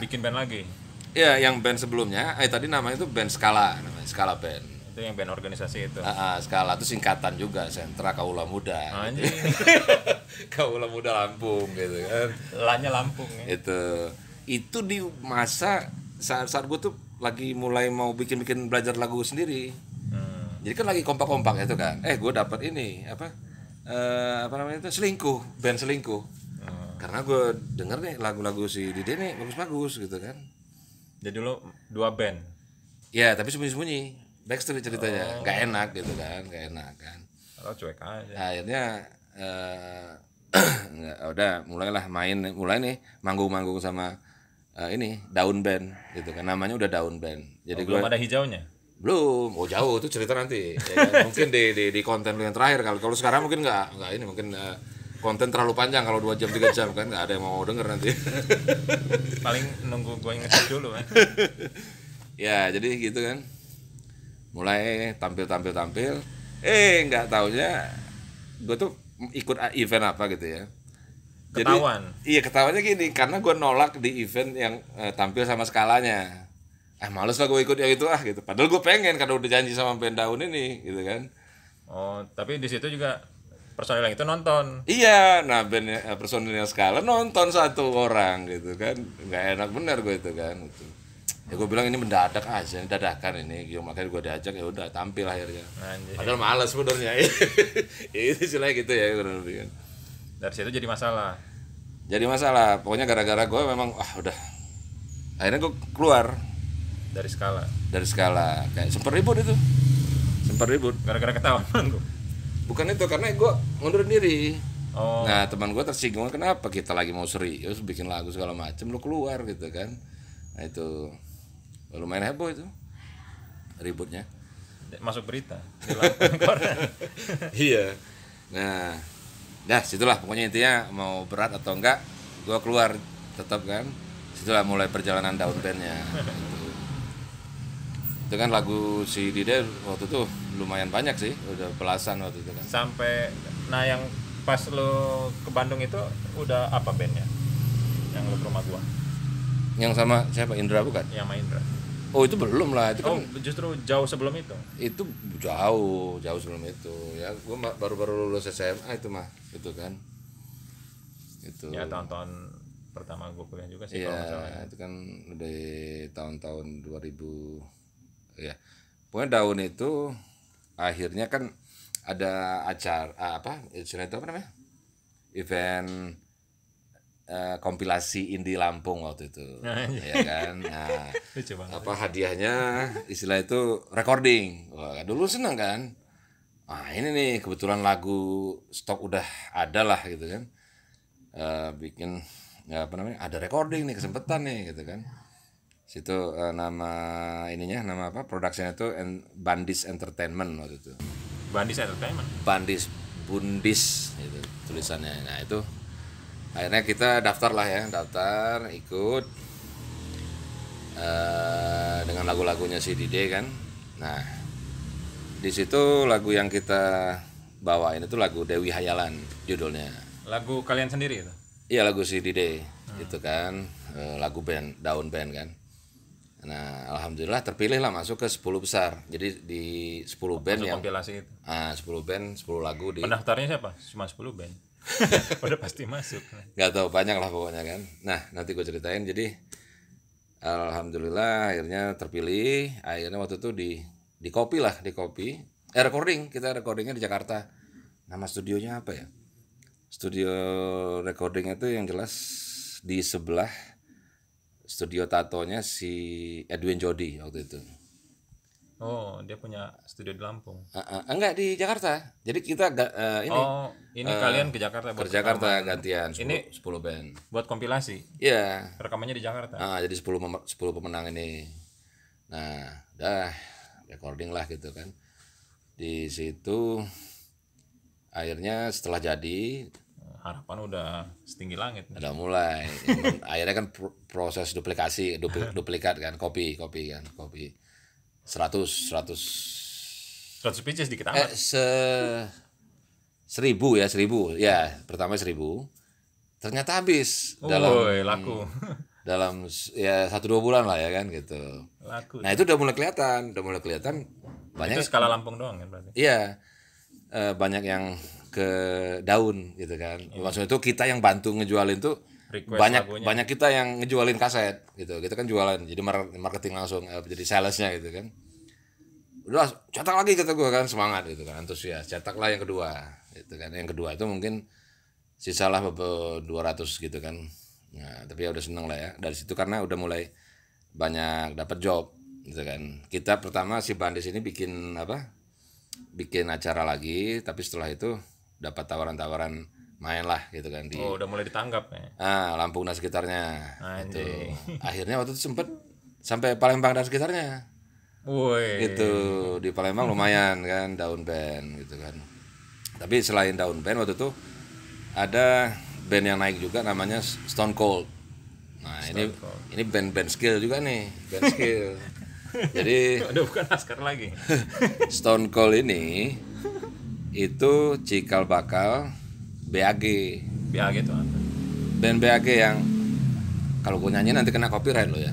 bikin band lagi. Iya, yang band sebelumnya tadi namanya itu band Skala, namanya Skala Band. Itu yang band organisasi itu. Skala itu singkatan juga, Sentra Kaula Muda. Anjing. Kaula Muda Lampung gitu kan. Lanya Lampung ya. Itu di masa saat gue tuh lagi mulai mau bikin belajar lagu sendiri. Jadi kan lagi kompak-kompak itu kan. Gue dapat ini apa namanya itu band selingkuh. Karena gue denger nih lagu-lagu si Dide nih bagus-bagus gitu kan. Jadi lo 2 band. Ya tapi sembunyi-sembunyi, backstreet ceritanya, nggak enak kan. Oh cuek aja. Akhirnya udah mulai nih manggung-manggung sama ini Daun Band gitu kan, namanya udah Daun Band. Jadi belum ada hijaunya. Belum, jauh itu cerita nanti. Ya kan? Mungkin di konten yang terakhir kalau sekarang mungkin nggak ini mungkin konten terlalu panjang kalau 2 jam 3 jam kan nggak ada yang mau denger nanti. Paling nunggu gue ngecek dulu kan. Ya jadi gitu kan. Mulai tampil. Nggak taunya gue tuh ikut event apa gitu ya. Ketahuan. Jadi, iya ketahuannya gini karena gue nolak di event yang tampil sama Skalanya. Males lah gue ikut yang itu gitu. Padahal gue pengen karena udah janji sama band Daun ini gitu kan. Oh, tapi di situ juga personil yang itu nonton. Iya, nah personil yang Skala nonton 1 orang gitu kan. Nggak enak bener gue itu kan. Gitu. Ya gue bilang ini mendadak aja, dadakan ini. Makanya gue diajak ya udah tampil akhirnya. Anjir. Padahal males sebenarnya. Ya itu istilahnya gitu ya kurang lebih kan. Dari situ jadi masalah. Pokoknya gara-gara gue memang udah. Akhirnya gue keluar dari Skala. Kayak sempat ribut. Gara-gara ketahuan gue. Bukan itu karena gue ngundurin diri. Oh. Nah teman gue tersinggung kenapa kita lagi mau serius bikin lagu segala macem lu keluar gitu kan. Nah itu lumayan heboh itu ributnya. Masuk berita. Iya. Nah, situlah pokoknya intinya mau berat atau enggak gue keluar tetap kan, situlah mulai perjalanan daun bandnya. Itu kan lagu si Dide waktu itu lumayan banyak sih, udah belasan waktu itu kan. Sampai nah yang pas lo ke Bandung itu udah apa bandnya? Yang lo ke rumah gua. Yang sama siapa, Indra bukan? Yang main Indra. Oh itu belum lah, itu kan. Oh justru jauh sebelum itu. Itu jauh sebelum itu ya, gue baru lulus SMA itu mah, itu kan itu Ya tahun-tahun pertama gue kuliah juga sih kalau nggak salah. iya itu kan udah tahun-tahun 2000 ya. Pokoknya daun itu akhirnya kan ada acara apa istilah itu apa namanya, event kompilasi indie Lampung waktu itu. Ya kan. Nah, Lucu banget. apa hadiahnya istilah itu recording. Wah, dulu seneng kan. Nah, ini nih kebetulan lagu stok udah ada lah gitu kan. Bikin ya apa namanya? Ada recording nih, kesempatan nih gitu kan. Situ nama ininya, nama apa? Produksinya itu Bandis Entertainment waktu itu. Bandis Entertainment. Bundis itu tulisannya. Nah, itu akhirnya kita daftar lah ya, ikut dengan lagu-lagunya si Dide kan. Nah di situ lagu yang kita bawain itu lagu Dewi Hayalan judulnya. Lagu kalian sendiri itu? Iya lagu si Dide itu kan, lagu band, daun band kan. Nah alhamdulillah terpilih lah masuk ke 10 besar. Jadi di 10 band Masuk yang kompilasi itu. 10 band 10 lagu di. Pendaftarnya siapa? Cuma 10 band. Udah pasti masuk. Nggak tahu, banyak lah pokoknya kan. Nah nanti gue ceritain. Jadi alhamdulillah akhirnya terpilih. Akhirnya waktu itu di copy recording, kita recordingnya di Jakarta. Nama studionya apa ya, studio recordingnya itu yang jelas di sebelah studio tatonya si Edwin Jody waktu itu. Oh, dia punya studio di Lampung. Enggak, di Jakarta. Jadi kita ini. Oh, ini kalian ke Jakarta ke Jakarta gantian 10 Ini 10 band. buat kompilasi. Iya. Rekamannya di Jakarta. Jadi 10 pemenang ini. Nah, udah recording lah gitu kan. Di situ akhirnya setelah jadi Harapan udah setinggi langit. udah mulai. Akhirnya kan proses duplikat kan, copy kan, copy 100 100 pieces dikit amat. 1000 ya, pertama 1000 ternyata habis Laku. dalam ya 1-2 bulan lah ya kan gitu. Laku. Nah itu udah mulai kelihatan banyak. Itu skala Lampung doang kan berarti. Iya, banyak yang ke daun gitu kan. Maksudnya itu kita yang bantu ngejualin tuh Request lagunya. banyak kita yang ngejualin kaset gitu. Kita kan jualan, jadi marketing langsung, jadi salesnya gitu kan. Udah cetak lagi kata gue kan, semangat gitu kan, antusias. Cetaklah yang kedua gitu kan. Yang kedua itu mungkin sisalah 200 gitu kan. Nah, tapi ya udah seneng lah ya dari situ karena udah mulai banyak dapat job gitu kan. Kita pertama si Bandis ini bikin acara lagi, tapi setelah itu dapat tawaran-tawaran main lah gitu kan di udah mulai ditanggap ya. Lampung dan sekitarnya gitu. Anjing. Akhirnya waktu itu sempet sampai Palembang dan sekitarnya. Woi. Itu di Palembang lumayan kan daun band gitu kan. Tapi selain daun band waktu itu ada band yang naik juga namanya Stone Cold. Nah, ini band skill juga nih, band skill. Jadi Udah bukan Laskar lagi. Stone Cold ini itu cikal bakal BAG. BAG itu apa? Band BAG yang kalau gue nyanyi nanti kena copyright lo ya.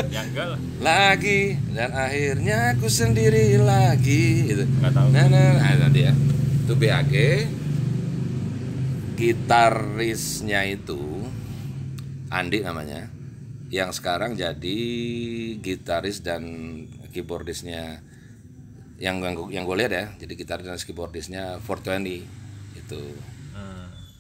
Yang enggak lah. Lagi dan akhirnya aku sendiri lagi gitu. Enggak tahu. Nah itu dia. Itu BAG. Gitarisnya itu Andi namanya, yang sekarang jadi gitaris dan keyboardisnya yang gue lihat ya, jadi gitaris dan keyboardisnya 420 itu.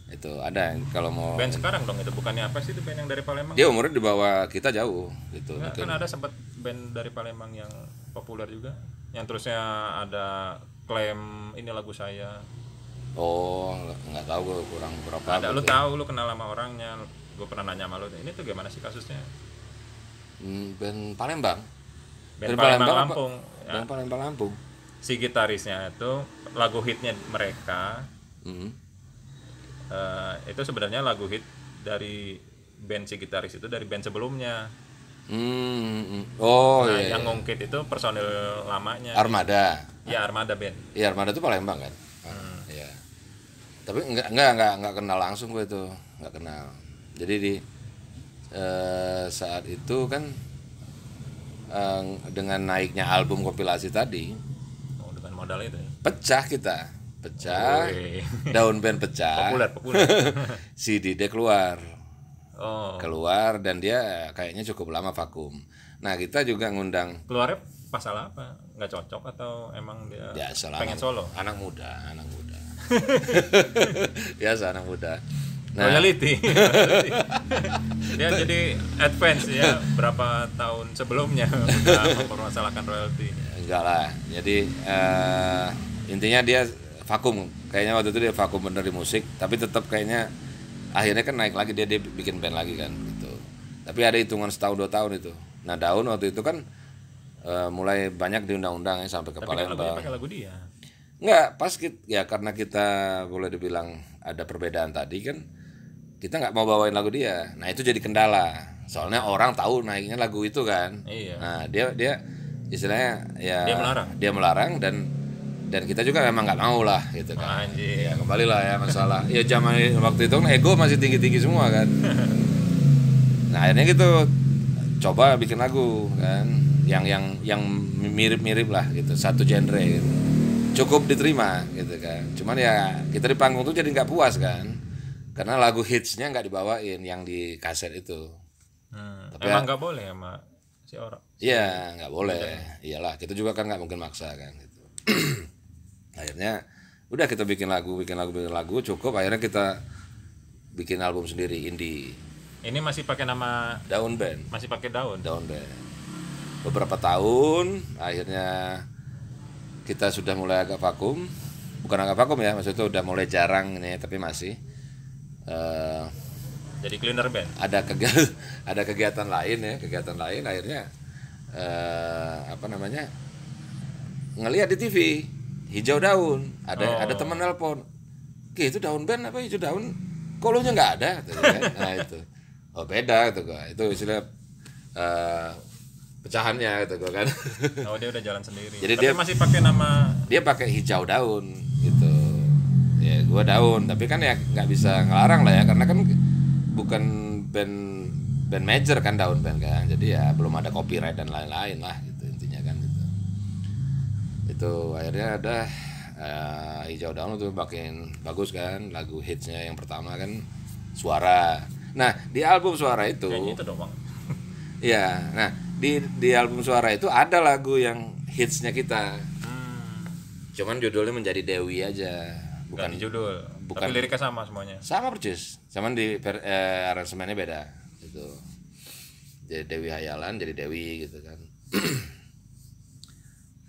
Itu ada kalau mau Band sekarang dong itu, bukannya apa sih itu band yang dari Palembang? dia umurnya di bawah kita jauh gitu. Enggak, kan ada sempat band dari Palembang yang populer juga, yang terusnya ada klaim ini lagu saya. Oh nggak tahu, gue kurang berapa. Ada, lu tahu, lu kenal sama orangnya, gue pernah nanya sama lu, ini tuh gimana sih kasusnya? Band Palembang. Band Palembang Lampung. Band Palembang Lampung. Si gitarisnya itu lagu hitnya mereka itu sebenarnya lagu hit dari band si gitaris itu dari band sebelumnya. Oh Nah, iya. yang ngungkit itu personil lamanya. Armada. Ya Armada band. Iya, Armada itu Palembang kan. Iya. Tapi enggak kenal langsung gue itu, enggak kenal. Jadi di saat itu kan dengan naiknya album kompilasi tadi, Oh, dengan modal itu ya. pecah kita. Pecah. Wih. Daun band pecah. Populer. Si Dide keluar. Oh, Keluar dan dia kayaknya cukup lama vakum. Nah, kita juga ngundang keluarnya masalah apa? Nggak cocok atau emang dia biasa lah, pengen solo? anak muda. Biasa anak muda. Nah, Royalty. Dia jadi advance ya berapa tahun sebelumnya udah mempermasalahkan royalty. enggak lah. Jadi intinya dia vakum. Kayaknya waktu itu dia vakum bener di musik, tapi tetap kayaknya akhirnya kan naik lagi, dia bikin band lagi kan gitu. Tapi ada hitungan setahun 2 tahun itu. Nah, Daun waktu itu kan mulai banyak diundang-undang ya sampai ke Tapi kan lagunya Palembang. pakai lagu dia. Enggak, pas ya karena kita boleh dibilang ada perbedaan tadi kan, kita nggak mau bawain lagu dia. Nah, itu jadi kendala. Soalnya orang tahu naiknya lagu itu kan. Iya. Nah, dia istilahnya ya Dia melarang. dan kita juga memang nggak mau lah gitu kan. Anjir. Ya kembali lah ya masalah. Ya zaman waktu itu kan ego masih tinggi-tinggi semua kan. Nah, akhirnya gitu coba bikin lagu kan yang mirip-mirip lah gitu, satu genre gitu. Cukup diterima gitu kan. Cuman ya kita di panggung tuh jadi nggak puas kan. Karena lagu hitsnya nggak dibawain yang di kaset itu. Tapi Emang nggak boleh sama si orang. Iya, nggak boleh. Iyalah, kita juga kan nggak mungkin maksa kan gitu. Akhirnya udah kita bikin lagu, cukup. Akhirnya kita bikin album sendiri indie. Ini masih pakai nama, Daun Band. masih pakai daun. Daun Band. Beberapa tahun, akhirnya kita sudah mulai agak vakum. Bukan agak vakum ya, maksudnya udah mulai jarang nih, tapi masih. Jadi cleaner band. Ada kegiatan lain akhirnya apa namanya, ngelihat di TV hijau daun, ada teman nelpon, itu Daun Band apa hijau daun, kolonya nggak ada gitu kan. Nah itu beda gitu gua, itu istilah pecahannya gitu gua kan. Oh, dia udah jalan sendiri. Jadi Tapi dia masih pakai nama. dia pakai hijau daun gitu ya, gua Daun, tapi kan ya nggak bisa ngelarang lah ya, karena kan bukan band major kan Daun Band kan, jadi ya belum ada copyright dan lain-lain lah gitu intinya kan gitu. Itu akhirnya ada hijau daun itu makin bagus kan, lagu hitsnya yang pertama kan Suara. Nah, di album Suara itu Kayaknya itu doang. ya, nah di album Suara itu ada lagu yang hitsnya kita, cuman judulnya menjadi Dewi aja, Bukan di judul. bukan. Tapi liriknya sama semuanya. sama persis, cuman di aransemennya beda gitu. Jadi Dewi Hayalan jadi Dewi gitu kan.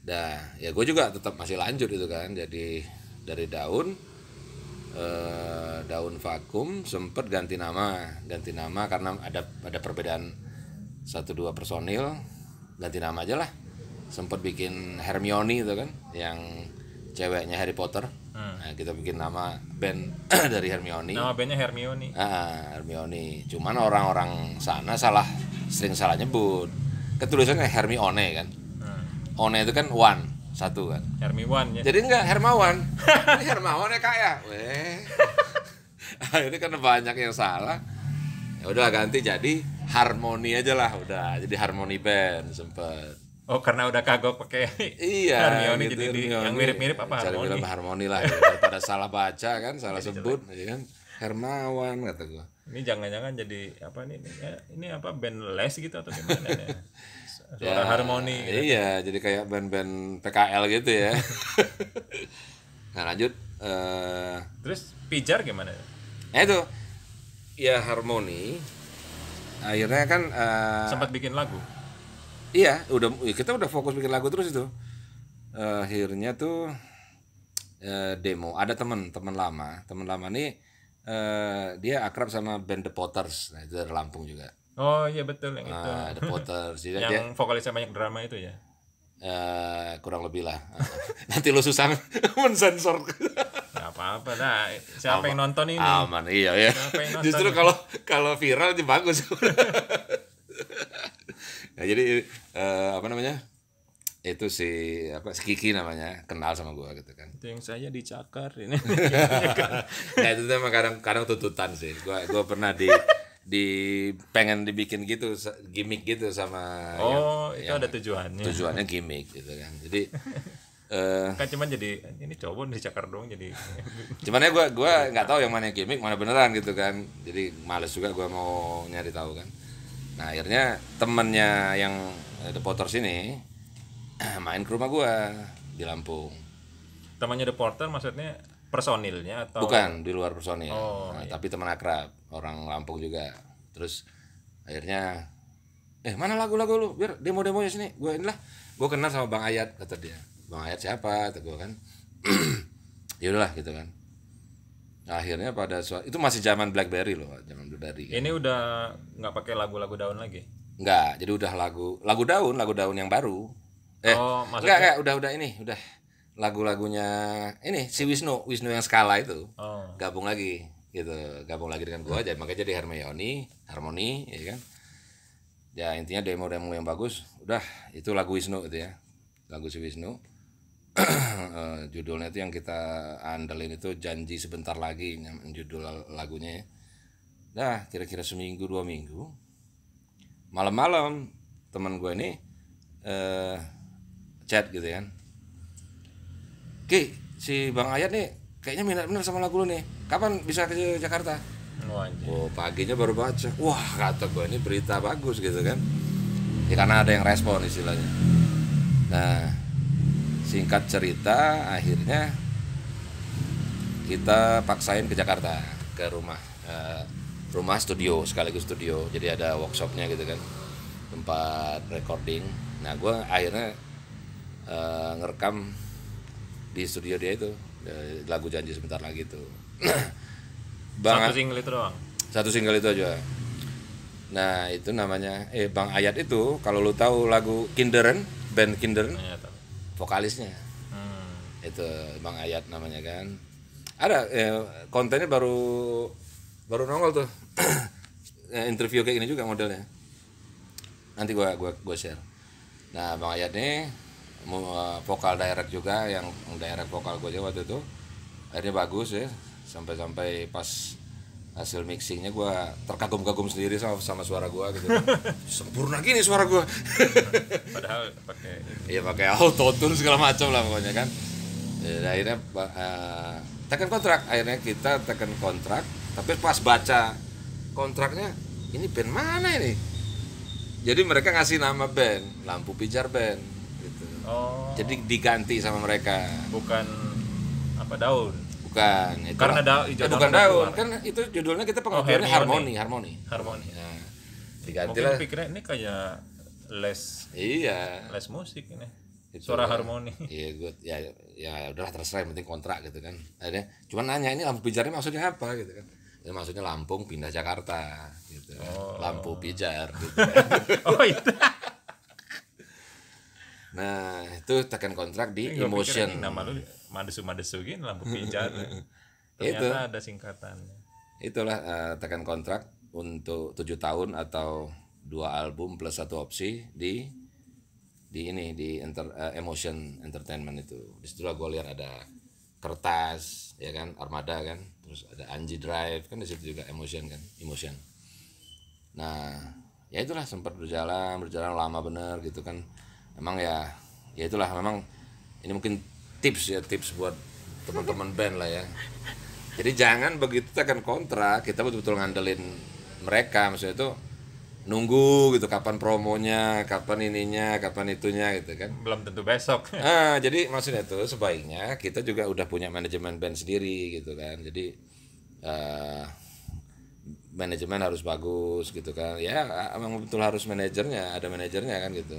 Dah, ya gue juga tetap masih lanjut itu kan. Jadi dari Daun vakum, sempet ganti nama karena ada perbedaan 1-2 personil, ganti nama aja lah. Sempet bikin Hermione itu kan, yang ceweknya Harry Potter. Nah, kita bikin nama band dari Hermione. Nama bandnya Hermione. Hermione. Cuman orang-orang sana sering salah nyebut. Ketulisannya Hermione kan. One itu kan one, satu kan. Hermiwan ya. Jadi enggak Hermawan. Ini Hermawan ya Kak ya. Akhirnya kan banyak yang salah. Ya udah ganti jadi Harmoni aja lah udah. Jadi Harmoni Band sempet. Oh, karena udah kagok pakai Iya, Hermione, gitu, jadi Hermione. yang mirip-mirip apa Cari Harmoni. bilang Harmoni lah ya. Daripada salah baca kan, salah sebut ya kan. Hermawan kata gua. Ini jangan-jangan jadi apa nih? Ini apa band les gitu atau gimana ya? Suara Harmoni gitu. Iya, jadi kayak band-band PKL gitu ya. Nah, lanjut Terus Pijar gimana? itu ya Harmoni. Akhirnya kan Sempat bikin lagu. iya, kita udah fokus bikin lagu terus itu. Akhirnya tuh demo. Ada teman lama nih, dia akrab sama band The Potters. Nah, itu dari Lampung juga. Oh iya betul yang itu. The Potters. Jadi Yang vokalisnya banyak drama itu ya. kurang lebih lah. Nanti lu susah mensensor. Nggak apa-apa dah. Siapa yang nonton ini? Aman, iya ya. Siapa yang nonton? Justru kalau viral itu bagus. Nah, jadi apa namanya? Itu si Kiki namanya, kenal sama gua gitu kan. Itu yang saya dicakar ini. Nah, itu memang kadang tuntutan sih. Gua pernah pengen dibikin gitu, gimmick gitu sama Itu ada tujuannya. Tujuannya gimmick gitu kan. Jadi Kan cuma jadi ini cowok dicakar doang jadi. cuman ya gua nggak tahu yang mana yang gimmick, mana beneran gitu kan. Jadi males juga gua mau nyari tahu kan. Nah, akhirnya temennya yang The Potters ini main ke rumah gua di Lampung. Temannya The Porter maksudnya personilnya atau? Bukan, di luar personil. Oh, iya. Tapi teman akrab, orang Lampung juga. Terus akhirnya mana lagu-lagu lu? Biar demo-demonya sini. Gua kenal sama Bang Ayat, kata dia. Bang Ayat siapa? Kata gua kan. Ya udahlah gitu kan. Nah, akhirnya itu masih zaman BlackBerry loh, zaman BlackBerry. Ini udah nggak pakai lagu-lagu daun lagi. Enggak, jadi udah lagu daun yang baru. Maksudnya Udah lagu-lagunya ini si Wisnu yang skala itu. Gabung lagi dengan gua aja, makanya jadi harmoni ya kan. Ya intinya demo yang bagus, udah itu lagu Wisnu itu ya. Lagu si Wisnu. Judulnya itu yang kita andelin itu Janji Sebentar Lagi, judul lagunya ya. Dah kira-kira seminggu 2 minggu, malam-malam teman gue ini chat gitu kan, Ki, si Bang Ayat nih kayaknya minat bener sama lagu lu nih, kapan bisa ke Jakarta? Paginya baru baca, wah kata gue ini berita bagus gitu kan ya, karena ada yang respon istilahnya. Nah, singkat cerita akhirnya kita paksain ke Jakarta, ke rumah studio, sekaligus studio, jadi ada workshopnya gitu kan, tempat recording. Nah gue akhirnya ngerekam di studio dia itu lagu Janji Sebentar Lagi itu. Satu single itu aja. Nah itu namanya Bang Ayat itu, kalau lu tahu lagu Kinderen, band Kinderen, vokalisnya itu Bang Ayat namanya kan. Ada kontennya baru nongol tuh. Interview kayak gini juga modelnya, nanti gua share. Nah Bang Ayat nih vokal direct juga, yang direct vokal gua aja waktu itu, akhirnya bagus ya, sampai pas hasil mixingnya gua terkagum-kagum sendiri sama suara gua gitu kan. Sempurna gini suara gua. Padahal pakai autotune segala macam lah pokoknya kan. Akhirnya kita tekan kontrak, tapi pas baca kontraknya ini band mana ini? Jadi mereka ngasih nama band Lampu Pijar Band gitu. Jadi diganti sama mereka. Bukan daun. Bukan. Karena bukan daun. Kan itu judulnya kita pengertiannya harmoni. Nah, diganti lah. Mungkin pikirnya ini kayak les. Iya. Les musik ini. Suara harmoni. Iya, ya udahlah terserah, yang penting kontrak gitu kan. Akhirnya cuman nanya, ini Lampu Pijar ini maksudnya apa gitu kan. Ya maksudnya Lampung pindah Jakarta gitu. Lampu Pijar gitu. Itu. Nah, itu tekan kontrak di Emotion. Nama lu Madesu gini, Lampu Pijar. Ternyata ada singkatannya. Itulah tekan kontrak untuk 7 tahun atau 2 album plus 1 opsi di Emotion Entertainment itu. Di situ lah gue lihat ada Kertas ya kan, Armada kan, terus ada Anji Drive kan, di situ juga Emotion. Nah ya itulah, sempat berjalan lama bener gitu kan. Emang ya itulah, memang ini mungkin tips buat teman-teman band lah ya. Jadi jangan begitu tekan kontrak kita betul-betul ngandelin mereka, maksudnya itu nunggu gitu kapan promonya, kapan ininya, kapan itunya gitu kan. Belum tentu besok. Jadi maksudnya itu sebaiknya kita juga udah punya manajemen band sendiri gitu kan. Jadi manajemen harus bagus gitu kan. Ya emang betul harus ada manajernya kan gitu.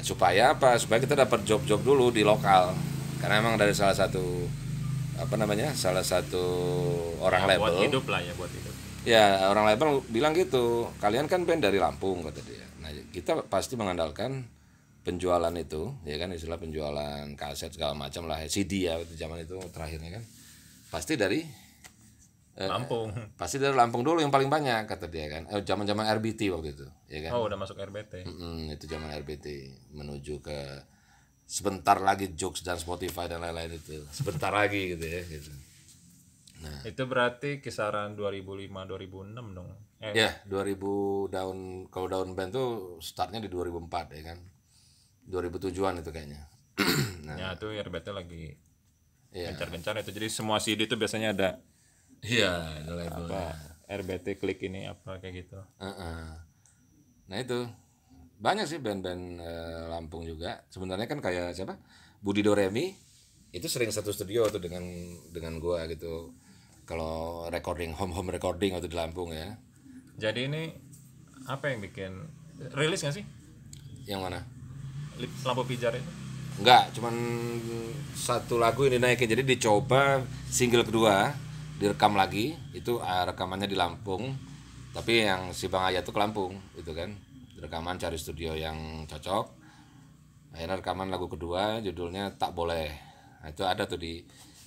Supaya apa? Supaya kita dapat job-job dulu di lokal. Karena emang dari salah satu orang label. Buat hidup lah ya, buat hidup. Ya, orang label bilang gitu, kalian kan band dari Lampung kata dia. Nah, kita pasti mengandalkan penjualan itu, ya kan, istilah penjualan kaset segala macam lah, CD ya itu zaman itu terakhirnya kan, pasti dari Lampung. pasti dari Lampung dulu yang paling banyak kata dia kan. Zaman-zaman RBT waktu itu, ya kan. Oh, udah masuk RBT. Itu zaman RBT menuju ke sebentar lagi Joox dan Spotify dan lain-lain itu. Sebentar lagi gitu ya gitu. Itu berarti kisaran 2005 2006 dong. Ya, 2000 kalau daun band tuh startnya di 2004 ya kan. 2007-an itu kayaknya. Ya itu RBT lagi Iya. gencar-gencar itu. Jadi semua CD itu biasanya ada Iya, ada labelnya. RBT klik ini apa kayak gitu. Nah itu banyak sih band-band Lampung juga. Sebenarnya kan kayak siapa? Budi Doremi itu sering satu studio tuh dengan gua gitu. Kalau recording home recording waktu di Lampung ya. Jadi ini apa yang bikin rilis nggak sih Yang mana? Lampu Pijar itu? Enggak, cuman satu lagu yang dinaikin. Jadi dicoba single kedua, direkam lagi. Itu rekamannya di Lampung. Tapi yang si Bang Ayat tuh ke Lampung gitu kan. Rekaman cari studio yang cocok. Akhirnya rekaman lagu kedua judulnya Tak Boleh. Nah, itu ada tuh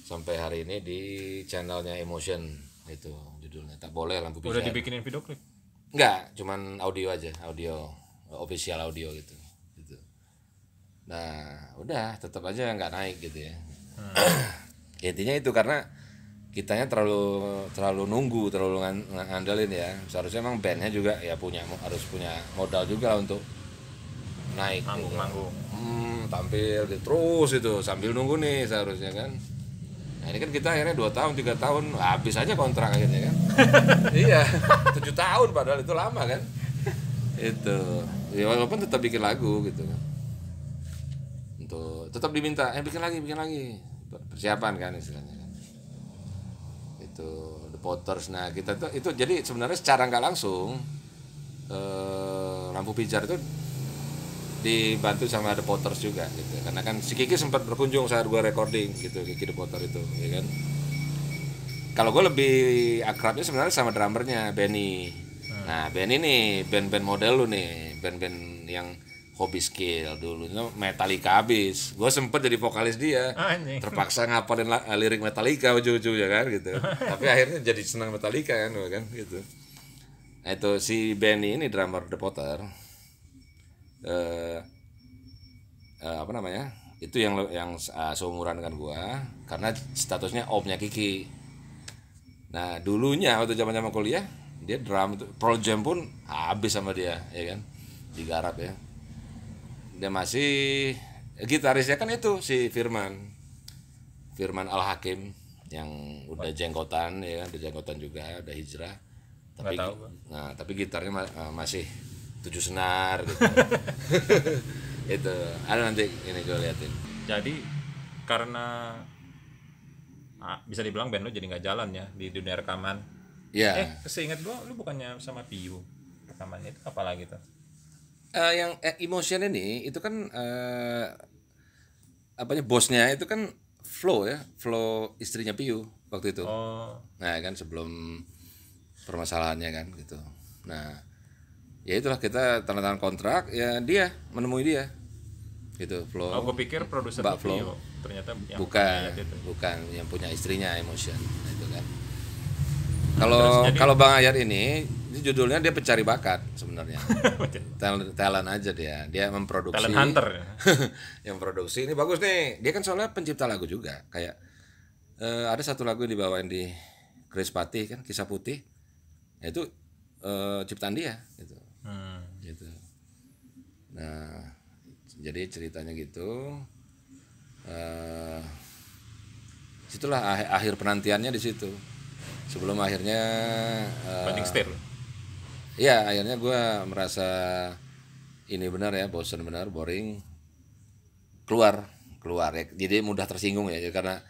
sampai hari ini di channelnya Emotion, itu judulnya Tak Boleh Lampu Pijar. Udah dibikinin video klip? Enggak, cuman audio aja, audio official audio gitu. Nah, udah tetap aja nggak naik gitu ya. Intinya itu karena kitanya terlalu nunggu, terlalu ngandelin ya. Seharusnya emang bandnya juga ya harus punya modal juga lah untuk naik Manggung-manggung. Tampil gitu, terus itu sambil nunggu nih seharusnya kan. Nah ini kan kita akhirnya 2 tahun 3 tahun habis aja kontrak akhirnya kan. Iya, 7 tahun padahal itu lama kan. Itu ya walaupun tetap bikin lagu gitu kan, untuk tetap diminta bikin lagi persiapan kan istilahnya kan. Itu The Potters. Nah kita tuh itu jadi sebenarnya secara nggak langsung Lampu Pijar itu dibantu sama The Potters juga gitu, karena kan si Kiki sempat berkunjung saat gua recording gitu, Kiki The Potter itu ya kan. Kalau gue lebih akrabnya sebenarnya sama drummernya Benny. Nah Benny nih band-band model lu nih, band-band yang hobi skill dulu itu Metallica habis. Gue sempet jadi vokalis dia, terpaksa ngapalin lirik Metallica ujung-ujung ya kan gitu. Tapi akhirnya jadi senang Metallica kan gitu. Nah itu si Benny ini drummer The Potter. Apa namanya, itu yang seumuran dengan gua karena statusnya omnya Kiki. Nah dulunya waktu zaman kuliah dia drum itu Pearl Jam pun habis sama dia ya kan, digarap ya. Dia masih gitarisnya kan itu si Firman Al Hakim yang udah jenggotan ya kan, udah jenggotan juga, udah hijrah. Tapi gitarnya masih 7 senar gitu. Itu ada nanti ini gue liatin. Jadi karena bisa dibilang band lu jadi nggak jalan ya di dunia rekaman. Iya. Seingat gua lu bukannya sama Piu rekamannya itu apa lagi tuh? Yang Emotion ini itu kan bosnya itu kan Flo istrinya Piu waktu itu. Nah kan sebelum permasalahannya kan gitu. Nah ya itulah kita tanda tangan kontrak ya, dia menemui dia gitu, Flo. Gue pikir produser Mbak Flo. Piu, ternyata yang bukan yang punya istrinya Emotion. Nah, itu kan. Kalau Bang Ayat ini judulnya dia pencari bakat sebenarnya. talent aja dia memproduksi. Talent hunter. Yang produksi ini bagus nih. Dia kan soalnya pencipta lagu juga. Kayak ada satu lagu yang dibawain di Chris Patih kan, Kisah Putih. Itu ciptaan dia gitu. Gitu. Nah jadi ceritanya gitu. Situlah akhir penantiannya di situ. Sebelum akhirnya banding setir. Iya, akhirnya gue merasa ini benar ya, bosan benar, boring, keluar ya. Jadi mudah tersinggung ya, karena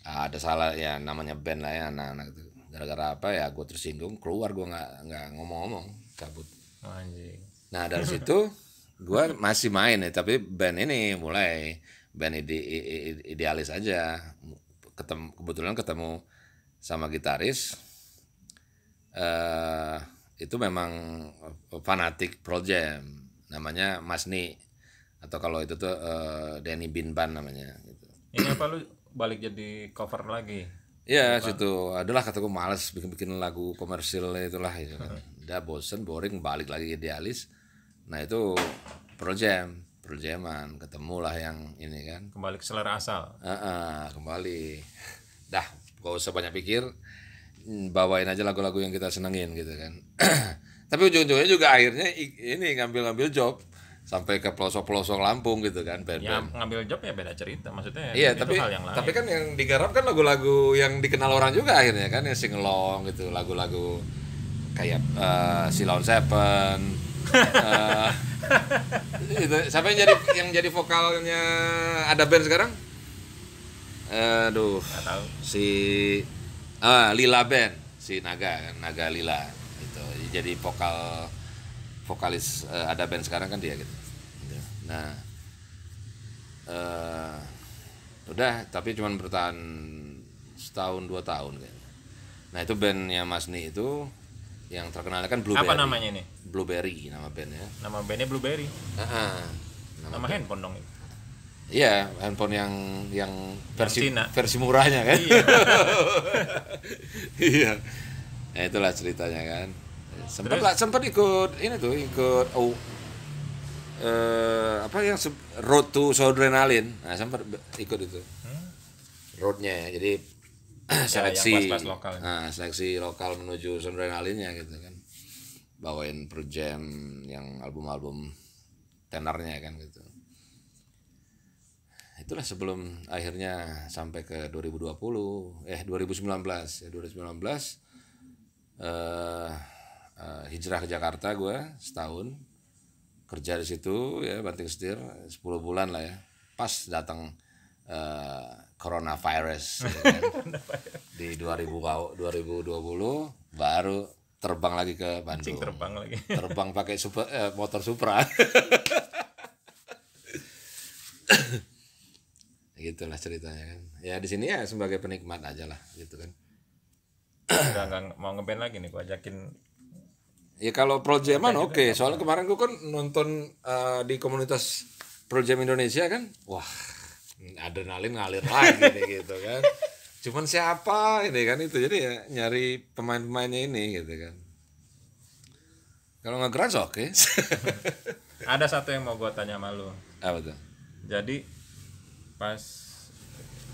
ada salah ya, namanya band lah ya, anak-anak itu. Gara-gara apa ya gue tersinggung, keluar, gue nggak ngomong-ngomong, cabut. Anjing. Nah dari situ gue masih main ya, tapi band idealis aja. Kebetulan ketemu sama gitaris itu memang fanatik Pearl Jam, namanya Mas Ni atau kalau itu tuh Denny Binban namanya gitu. Ini apa lu balik jadi cover lagi? Iya situ adalah kataku males bikin lagu komersil itulah itu kan. Udah bosen boring balik lagi idealis. Nah itu Pearl Jaman ketemulah yang ini kan. Kembali ke selera asal. Kembali. Dah gak usah banyak pikir, bawain aja lagu-lagu yang kita senengin gitu kan. Tapi ujung-ujungnya juga akhirnya ini ngambil job sampai ke pelosok-pelosok Lampung gitu kan Ya band-band. ngambil job ya beda cerita, maksudnya Iya, itu hal yang lain. tapi kan yang digarap kan lagu-lagu yang dikenal orang juga akhirnya kan, yang singelong gitu, lagu-lagu kayak Silon Seven. eh, itu siapa yang jadi vokalnya ada band sekarang? Aduh, Nggak tahu. si Lila Band, si Naga Lila itu jadi vokalis ada band sekarang kan dia gitu. Nah, udah tapi cuman bertahan setahun 2 tahun kayaknya. Nah itu bandnya Mas Ni itu yang terkenalnya kan Blueberry. Apa namanya ini? Blueberry nama bandnya. Nama bandnya Blueberry. Nama Nama handphone dong. iya, handphone yang versi Cina. versi murahnya kan. Iya. Iya. Nah itulah ceritanya kan. Sempat ikut ini tuh apa yang Road to Soundrenaline. Nah sempat ikut itu. Roadnya jadi seleksi yang pas-pas lokal. seleksi lokal menuju Soundrenaline-nya gitu kan. Bawain Pearl Jam yang album-album tenornya kan gitu. Itulah sebelum akhirnya sampai ke 2019 hijrah ke Jakarta gue setahun kerja di situ ya banting setir 10 bulan lah ya, pas datang coronavirus ya kan? Di 2020 baru terbang lagi ke Bandung. Terbang pakai motor Supra. Gitulah ceritanya kan. Ya di sini ya sebagai penikmat aja lah gitu kan. Nggak mau ngeband lagi nih, gua ajakin. Ya kalau Pearl Jam-an oke. Soalnya kemarin gua kan nonton di komunitas Pearl Jam Indonesia kan, wah adrenalin ngalir lagi nih gitu kan. Cuman siapa ini kan itu, jadi ya nyari pemain-pemainnya ini gitu kan. Kalau nge-grunge oke. Ada satu yang mau gua tanya sama lu. Apa tuh? Jadi pas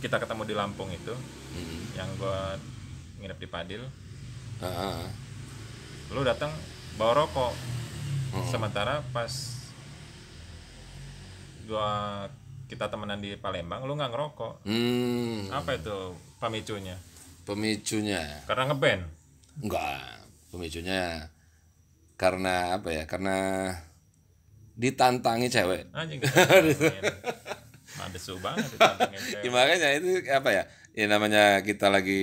kita ketemu di Lampung itu, yang gua nginep di Padil, lu datang bawa rokok. Sementara pas kita temenan di Palembang, lu nggak ngerokok. Apa itu pemicunya? Karena ngeband? Enggak, pemicunya karena apa ya? Karena ditantangi cewek. Anjing. Ada banget ditantangin cewek. Ya, makanya itu apa ya? Ya namanya kita lagi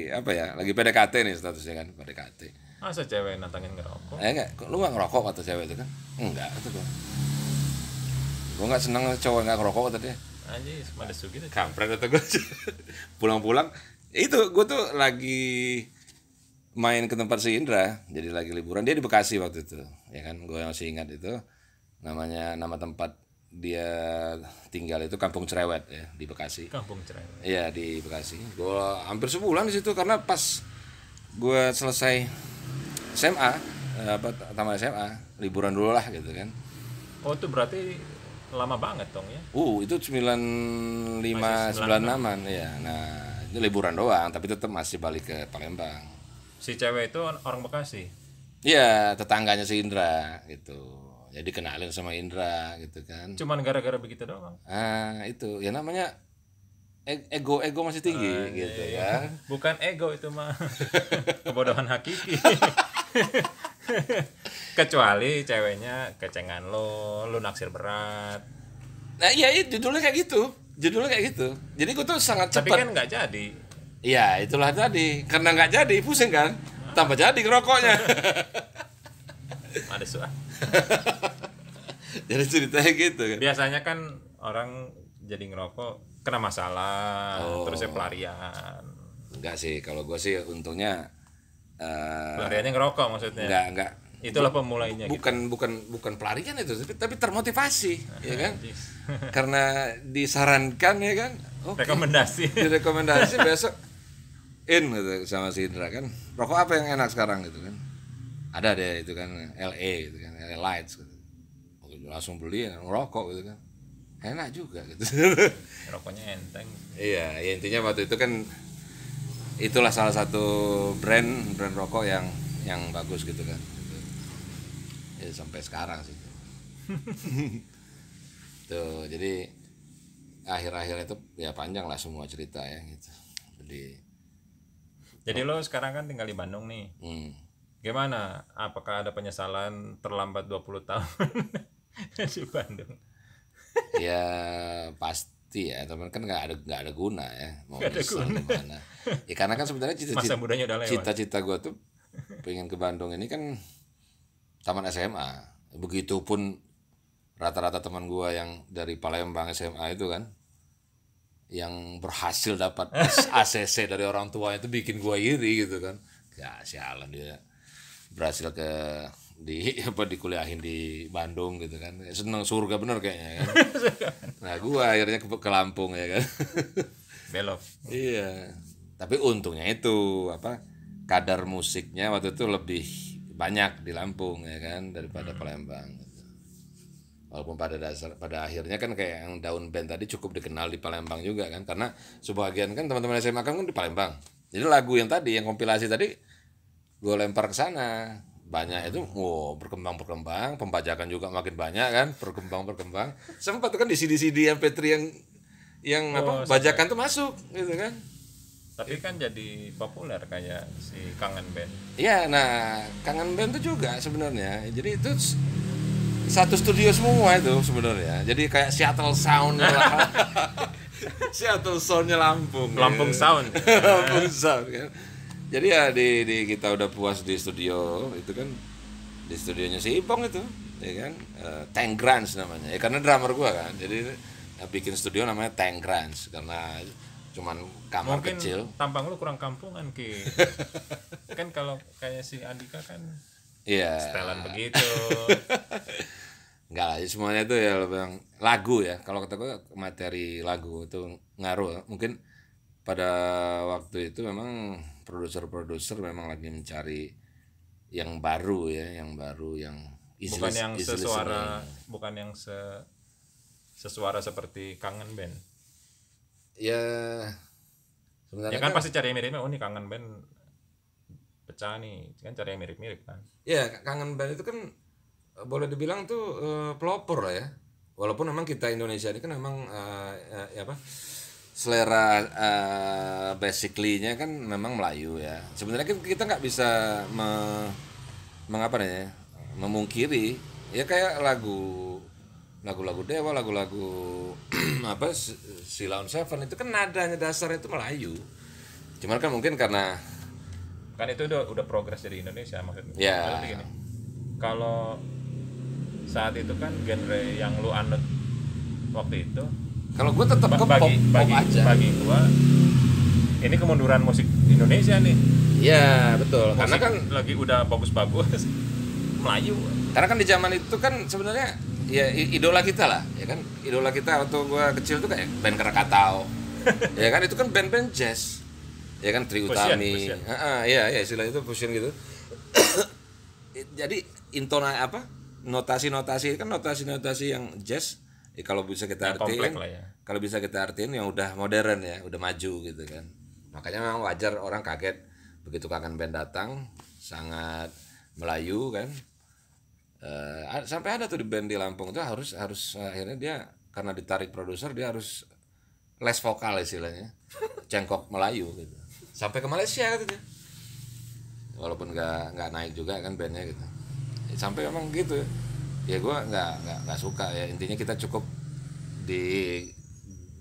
apa ya? Lagi PDKT nih statusnya kan, PDKT. Masa cewek nantangin ngerokok? Enggak, lu nggak ngerokok kata cewek itu kan? Enggak, itu gua. Gua nggak seneng cowok nggak ngerokok kata dia. Anjing, madesu gitu. Kampret kata gua. Pulang-pulang itu gua tuh lagi main ke tempat si Indra, jadi lagi liburan, dia di Bekasi waktu itu. Ya kan, gua masih ingat itu. Nama tempat dia tinggal itu Kampung Cerewet ya di Bekasi. Kampung Cerewet. Iya di Bekasi. Gua hampir sebulan di situ karena pas gua selesai SMA tamat SMA, liburan dulu lah gitu kan. Oh, itu berarti lama banget dong ya? Itu 95 96-an ya. Nah, itu liburan doang tapi tetap masih balik ke Palembang. Si cewek itu orang Bekasi. Iya, tetangganya si Indra gitu. Jadi kenalin sama Indra gitu kan. Cuman gara-gara begitu doang. Itu ya namanya ego masih tinggi gitu ya. Bukan ego itu mah. Kebodohan hakiki. Kecuali ceweknya kecengan lu naksir berat. Nah iya judulnya kayak gitu. Jadi gue tuh sangat cepat. Tapi kan nggak jadi. Iya itulah tadi. Karena nggak jadi pusing kan. Tambah jadi ngerokoknya. Ada suah. Jadi ceritanya gitu kan. Biasanya kan orang jadi ngerokok kena masalah, terusnya pelarian. Enggak sih, kalau gue sih untungnya pelariannya ngerokok maksudnya. Itulah pemulainya gitu. bukan pelarian itu, tapi termotivasi, ya kan? Karena disarankan, ya kan? Oke. Rekomendasi. Direkomendasi besok gitu sama si Indra kan. Rokok apa yang enak sekarang gitu kan? Ada deh itu kan LA gitu kan, LA Lights gitu. Oke, langsung beli ngerokok gitu kan. Enak juga gitu. Rokoknya enteng. Iya, ya intinya waktu itu kan itulah salah satu brand rokok yang bagus gitu kan. Ya sampai sekarang sih. Tuh, jadi akhir-akhir itu ya panjang lah semua cerita ya gitu. Jadi lo sekarang kan tinggal di Bandung nih. Gimana? Apakah ada penyesalan terlambat 20 tahun di Bandung? Ya pasti ya, teman kan nggak ada guna ya mau Nggak ada nyesel guna. gimana. Ya karena kan sebenarnya Masa mudanya udah lewat. cita-cita gue tuh pengen ke Bandung ini kan taman SMA. Begitupun rata-rata teman gue yang dari Palembang SMA itu kan yang berhasil dapat ACC dari orang tua itu bikin gue iri gitu kan. Ya sialan dia berhasil dikuliahin di Bandung gitu kan. Seneng surga bener kayaknya kan. Nah gue akhirnya ke Lampung ya kan. Belok. Iya. Tapi untungnya itu kadar musiknya waktu itu lebih banyak di Lampung ya kan daripada Palembang. Walaupun pada akhirnya kan kayak yang daun band tadi cukup dikenal di Palembang juga kan, karena sebagian kan teman-teman SMA kan di Palembang. Jadi lagu yang tadi yang kompilasi tadi gue lempar ke sana, banyak itu berkembang, pembajakan juga makin banyak kan, berkembang. Sempat kan di CD MP3 yang bajakan tuh masuk gitu kan. Tapi kan jadi populer kayak si Kangen Band. Iya, nah Kangen Band tuh juga sebenarnya. Jadi itu satu studio semua itu sebenarnya. Jadi kayak Seattle Sound lah. Seattle Soundnya Lampung. Lampung ya. Sound. Lampung Sound kan. Jadi ya di kita udah puas di studio itu kan, di studionya si Ipong itu, ya kan, Tank Grants namanya. Ya karena drummer gua kan. Jadi bikin studio namanya Tank Grants karena cuman kamar Mungkin kecil. tampang lu kurang kampungan Ki. Kan kalau kayak si Andika kan Iya. setelan begitu. Enggak lah, semuanya itu ya yang lagu ya. Kalau kata gue materi lagu itu ngaruh. Mungkin pada waktu itu memang produser memang lagi mencari yang baru ya, yang Bukan yang sesuara, bukan yang sesuara seperti Kangen Band. Ya sebenarnya Ya kan pasti cari yang mirip-mirip. Oh, ini Kangen Band pecah nih, kan cari yang mirip-mirip kan. Ya, Kangen Band itu kan boleh dibilang tuh pelopor lah ya. Walaupun memang kita Indonesia ini kan memang selera basically-nya kan memang Melayu ya. Sebenarnya kan kita nggak bisa mengapa nih ya, memungkiri ya kayak lagu-lagu Dewa, lagu-lagu Sheila on 7 itu kan nadanya dasarnya itu Melayu. Cuman kan mungkin karena Kan itu udah progres dari Indonesia maksudnya. Ya. Maksudnya gini, kalau saat itu kan genre yang lu anut waktu itu, kalau gue tetap ke pop aja. Bagi gua ini kemunduran musik Indonesia nih. Iya betul. Musik Karena kan lagi udah bagus-bagus Melayu. Karena kan di zaman itu kan sebenarnya ya idola kita lah, ya kan. Idola kita waktu gue kecil tuh kayak band Krakatau. Ya kan itu kan band-band jazz. Ya kan Tri Utami. Iya istilah itu fusion gitu. Jadi notasi-notasi kan notasi-notasi yang jazz kalau bisa kita artiin lah ya. Kalau bisa kita artiin yang udah modern ya, udah maju gitu kan. Makanya memang wajar orang kaget begitu Kangen Band datang, sangat Melayu kan. Sampai ada tuh di band di Lampung tuh harus akhirnya dia karena ditarik produser dia harus les vokal istilahnya. Cengkok Melayu gitu. Sampai ke Malaysia gitu dia. Walaupun nggak naik juga kan bandnya gitu. Sampai memang gitu. Ya gue nggak suka ya, intinya kita cukup di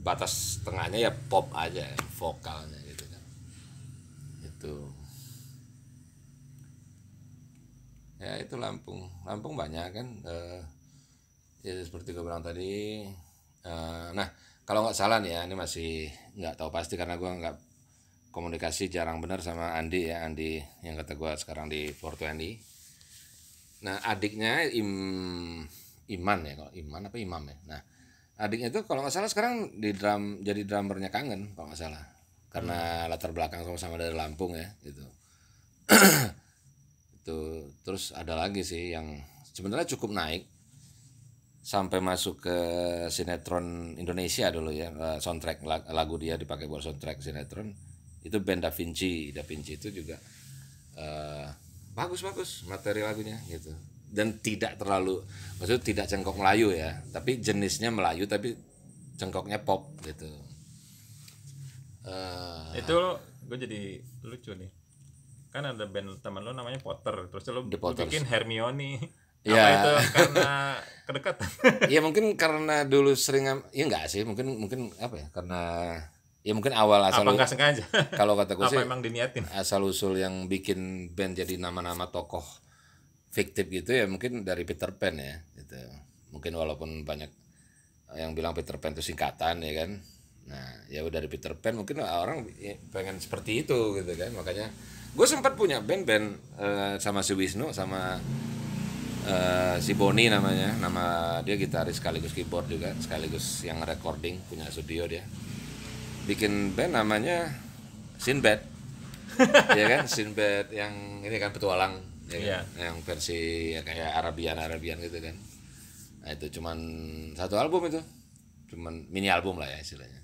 batas tengahnya ya pop aja ya, vokalnya gitu kan. Itu ya itu Lampung banyak kan ya seperti gue bilang tadi. Nah kalau nggak salah nih ya, ini masih nggak tahu pasti karena gue nggak komunikasi jarang benar sama Andi ya, Andi yang kata gue sekarang di 420. Nah adiknya Iman ya, kalau Iman apa Imam ya. Nah adiknya tuh kalau nggak salah sekarang jadi drummernya Kangen kalau nggak salah, karena latar belakang sama-sama dari Lampung ya gitu. Itu terus ada lagi sih yang sebenarnya cukup naik sampai masuk ke sinetron Indonesia dulu ya, soundtrack lagu dia dipakai buat soundtrack sinetron itu band Da Vinci. Da Vinci itu juga bagus materi lagunya gitu, dan tidak terlalu, maksudnya tidak cengkok Melayu ya, tapi jenisnya Melayu tapi cengkoknya pop gitu. Itu gue jadi lucu nih, kan ada band teman lo namanya Potter, terus lo The Potters. bikin Hermione. Ya. Apa itu karena kedekatan? Ya mungkin karena dulu sering, ya enggak sih, mungkin apa ya, karena ya mungkin awal asal Apa nggak sengaja? kalau kata gue Apa sih emang diniatin? asal usul yang bikin band jadi nama-nama tokoh fiktif gitu ya mungkin dari Peter Pan ya gitu. Mungkin walaupun banyak yang bilang Peter Pan itu singkatan ya kan. Nah ya udah dari Peter Pan mungkin orang ya pengen seperti itu gitu kan, makanya gue sempat punya band sama si Wisnu sama si Boni namanya, nama dia gitaris sekaligus keyboard juga sekaligus yang recording, punya studio dia, bikin band namanya Sinbad. Ya kan, Sinbad yang ini kan petualang ya kan? Yang versi ya kayak Arabian gitu kan. Nah itu cuman satu album, itu cuman mini album lah ya istilahnya.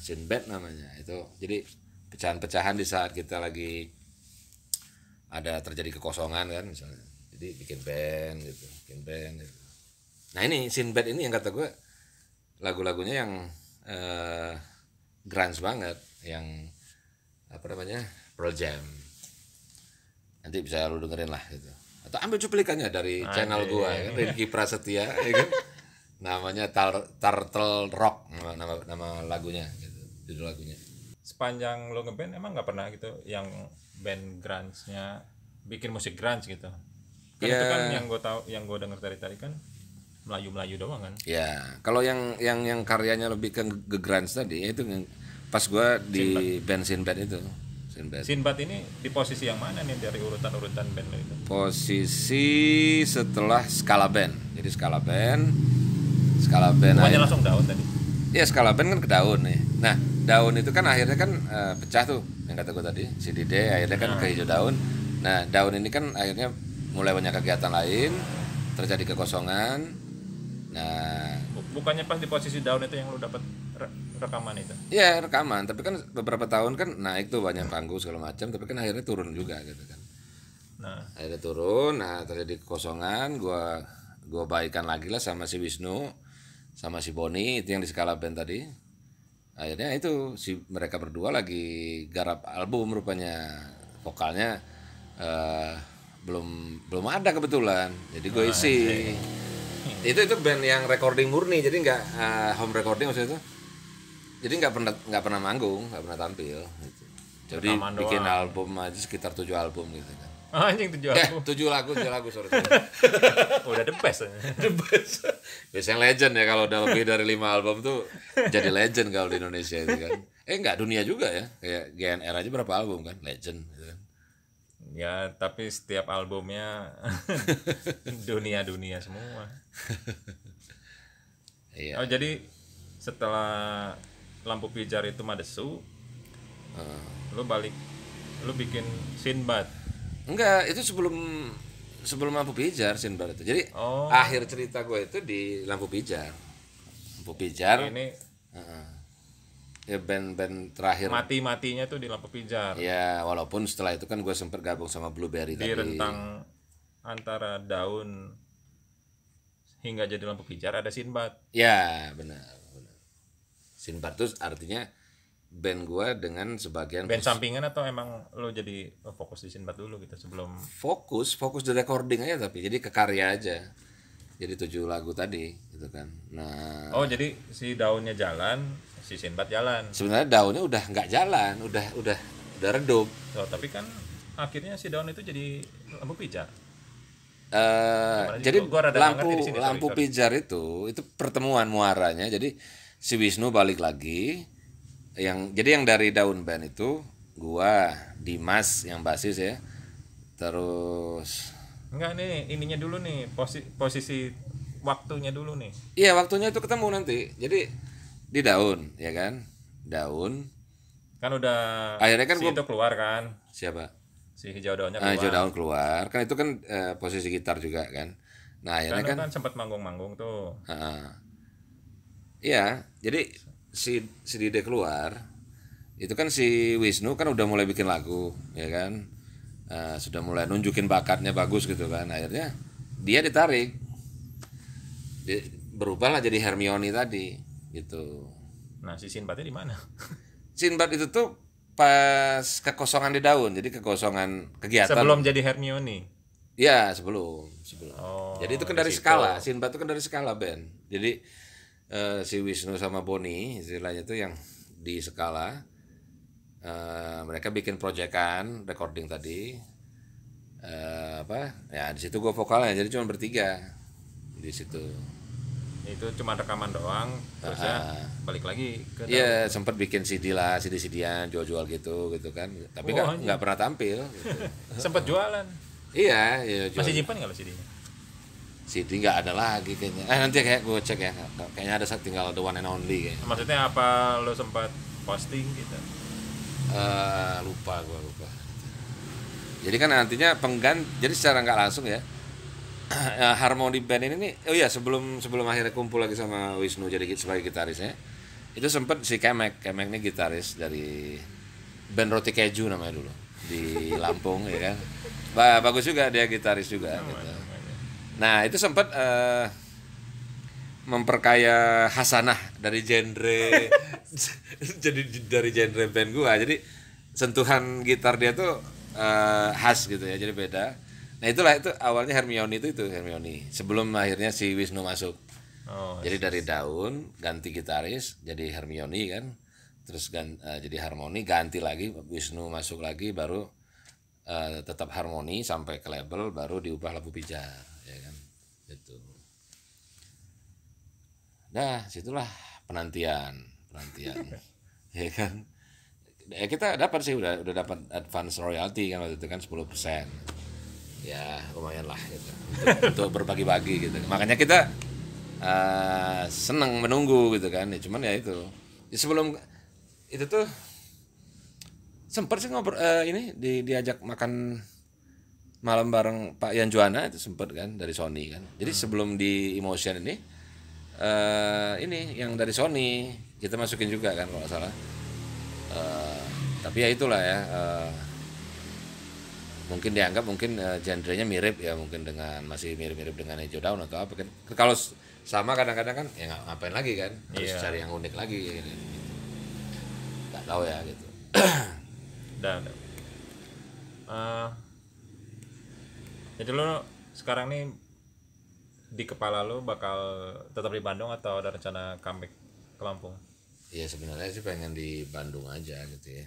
Sinbad namanya itu. Jadi pecahan-pecahan di saat kita lagi ada terjadi kekosongan kan misalnya, jadi bikin band gitu. Nah ini Sinbad ini yang kata gue lagu-lagunya yang grunge banget, yang apa namanya, Pearl Jam. Nanti bisa lu dengerin lah gitu, atau ambil cuplikannya dari channel gue ya kan, Rinky Prasetya ya kan, namanya Turtle Rock nama lagunya gitu, judul lagunya. Sepanjang lo ngeband emang nggak pernah gitu yang band grunge-nya bikin musik grunge gitu? Kan itu kan yang gue tahu, yang gue denger dari tadi kan Melayu doang kan? Ya, kalau yang karyanya lebih ke grunge tadi itu pas gue di band Sinbad itu. Sinbad ini di posisi yang mana nih dari urutan band lo itu? Posisi setelah Skala Band. Jadi Skala Band bukannya langsung Daun tadi? Iya, Skala Band kan ke Daun nih. Nah Daun itu kan akhirnya kan pecah tuh, yang kata gue tadi, si Dide akhirnya kan ke Hijau Daun. Nah Daun ini kan akhirnya mulai banyak kegiatan lain, terjadi kekosongan. Nah bukannya pas di posisi Daun itu yang lu dapat rekaman itu? Iya rekaman, tapi kan beberapa tahun kan naik tuh banyak panggung segala macam, tapi kan akhirnya turun juga gitu kan. Nah akhirnya turun, nah terjadi kekosongan, gua baikan lagi lah sama si Wisnu sama si Boni itu yang di Skala Band tadi. Akhirnya itu mereka berdua lagi garap album rupanya, vokalnya belum ada kebetulan, jadi gue isi. Itu band yang recording murni, jadi nggak home recording maksudnya itu, jadi nggak pernah manggung, nggak pernah tampil gitu. Jadi rekaman bikin doang. Album aja sekitar 7 album gitu kan. Anjing 7 album. 7 lagu sorry. Udah the best. The best. Biasanya legend ya, kalau udah lebih dari 5 album tuh jadi legend kalau di Indonesia itu kan. Enggak, dunia juga ya. Kayak GNR aja berapa album kan, legend gitu kan. Ya, tapi setiap albumnya dunia semua. Iya. Oh, jadi setelah Lampu Pijar itu Madesu, lu bikin Sinbad. Enggak, itu sebelum Lampu Pijar Sinbad itu. Jadi akhir cerita gue itu di Lampu Pijar. Lampu Pijar. Ini ya band terakhir. Matinya tuh di Lampu Pijar. Ya, walaupun setelah itu kan gue sempat gabung sama Blueberry di tadi. Di rentang antara Daun hingga jadi Lampu Pijar ada Sinbad. Ya, benar. Sinbad itu artinya band gue dengan sebagian band sampingan, atau emang lo jadi fokus di Sinbad dulu gitu sebelum? Fokus di recording aja, tapi jadi ke karya aja. Jadi 7 lagu tadi gitu kan. Nah, jadi si Daunnya jalan, si Sinbad jalan. Sebenarnya Daunnya udah nggak jalan, udah redup. Tapi kan akhirnya si Daun itu jadi Lampu Pijar. Jadi lampu pijar itu pertemuan muaranya. Jadi si Wisnu balik lagi, yang dari Daun Band itu gua, Dimas yang basis ya, terus Enggak nih, ininya dulu nih, posisi waktunya dulu nih. Iya, waktunya itu ketemu nanti. Jadi di daun, ya kan? Daun. Kan udah Akhirnya kan si itu keluar kan, siapa? si hijau daunnya Hijau keluar. daun keluar. Kan itu kan posisi gitar juga kan. Nah, akhirnya Karena kan kan sempat manggung-manggung tuh. iya, jadi si Dide keluar. Itu kan si Wisnu kan udah mulai bikin lagu, ya kan? Sudah mulai nunjukin bakatnya bagus gitu kan. Akhirnya dia ditarik. Berubahlah jadi Hermione tadi gitu. Nah, si Sinbadnya di mana? Sinbad itu tuh pas kekosongan di daun, jadi kekosongan kegiatan. Sebelum jadi Hermione. Ya, sebelum. Oh, Jadi itu kan di dari situ. skala, Sinbad itu kan dari skala band. Jadi si Wisnu sama Boni istilahnya itu yang di skala, mereka bikin proyekan recording tadi, ya di situ gue vokalnya, jadi cuma bertiga di situ. Itu cuma rekaman doang, terusnya balik lagi ke Iya, sempat bikin CD lah, CD-CD-an jual-jual gitu kan, tapi nggak pernah tampil gitu. Sempat jualan. Iya, ya, Masih simpan nggak lo CD-nya? CD nggak ada lagi kayaknya. Nanti kayak gue cek ya, kayaknya ada tinggal the one and only kayaknya. Maksudnya apa lo sempat posting gitu? Lupa. Jadi kan nantinya jadi secara nggak langsung ya, harmoni band ini nih, oh iya sebelum akhirnya kumpul lagi sama Wisnu jadi sebagai gitarisnya, itu sempat si Kemek ini gitaris dari band Roti Keju namanya dulu di Lampung ya kan, bagus juga dia gitaris juga. Gitu. Nah itu sempat memperkaya hasanah dari genre jadi dari genre band gua, jadi sentuhan gitar dia tuh khas gitu ya, jadi beda. Nah itu awalnya Hermione itu Hermione sebelum akhirnya si Wisnu masuk. Jadi dari daun ganti gitaris jadi Hermione kan, terus jadi harmoni, ganti lagi Wisnu masuk lagi, baru tetap harmoni sampai ke label, baru diubah Labu Pijar ya kan itu. Nah situlah penantian ya kan. Kita dapat sih udah dapat advance royalty kan waktu itu kan 10%. Ya lumayan lah gitu untuk berbagi-bagi gitu. Makanya kita senang menunggu gitu kan. Ya, cuman ya itu. Ya, sebelum itu tuh sempat sih ngobrol ini diajak makan malam bareng Pak Yan Juwana, itu sempat kan dari Sony kan. Jadi sebelum di Emotion ini yang dari Sony kita masukin juga kan kalau nggak salah. Tapi ya itulah ya, mungkin dianggap genrenya mirip ya, mungkin masih mirip dengan Hijau Daun atau apa kan. Kalau sama kadang-kadang kan ya ngapain lagi kan, harus cari yang unik lagi gitu. Nggak tahu ya gitu. Dan jadi lo sekarang nih di kepala lo bakal tetap di Bandung atau ada rencana comeback ke Lampung? Iya sebenarnya sih pengen di Bandung aja gitu ya.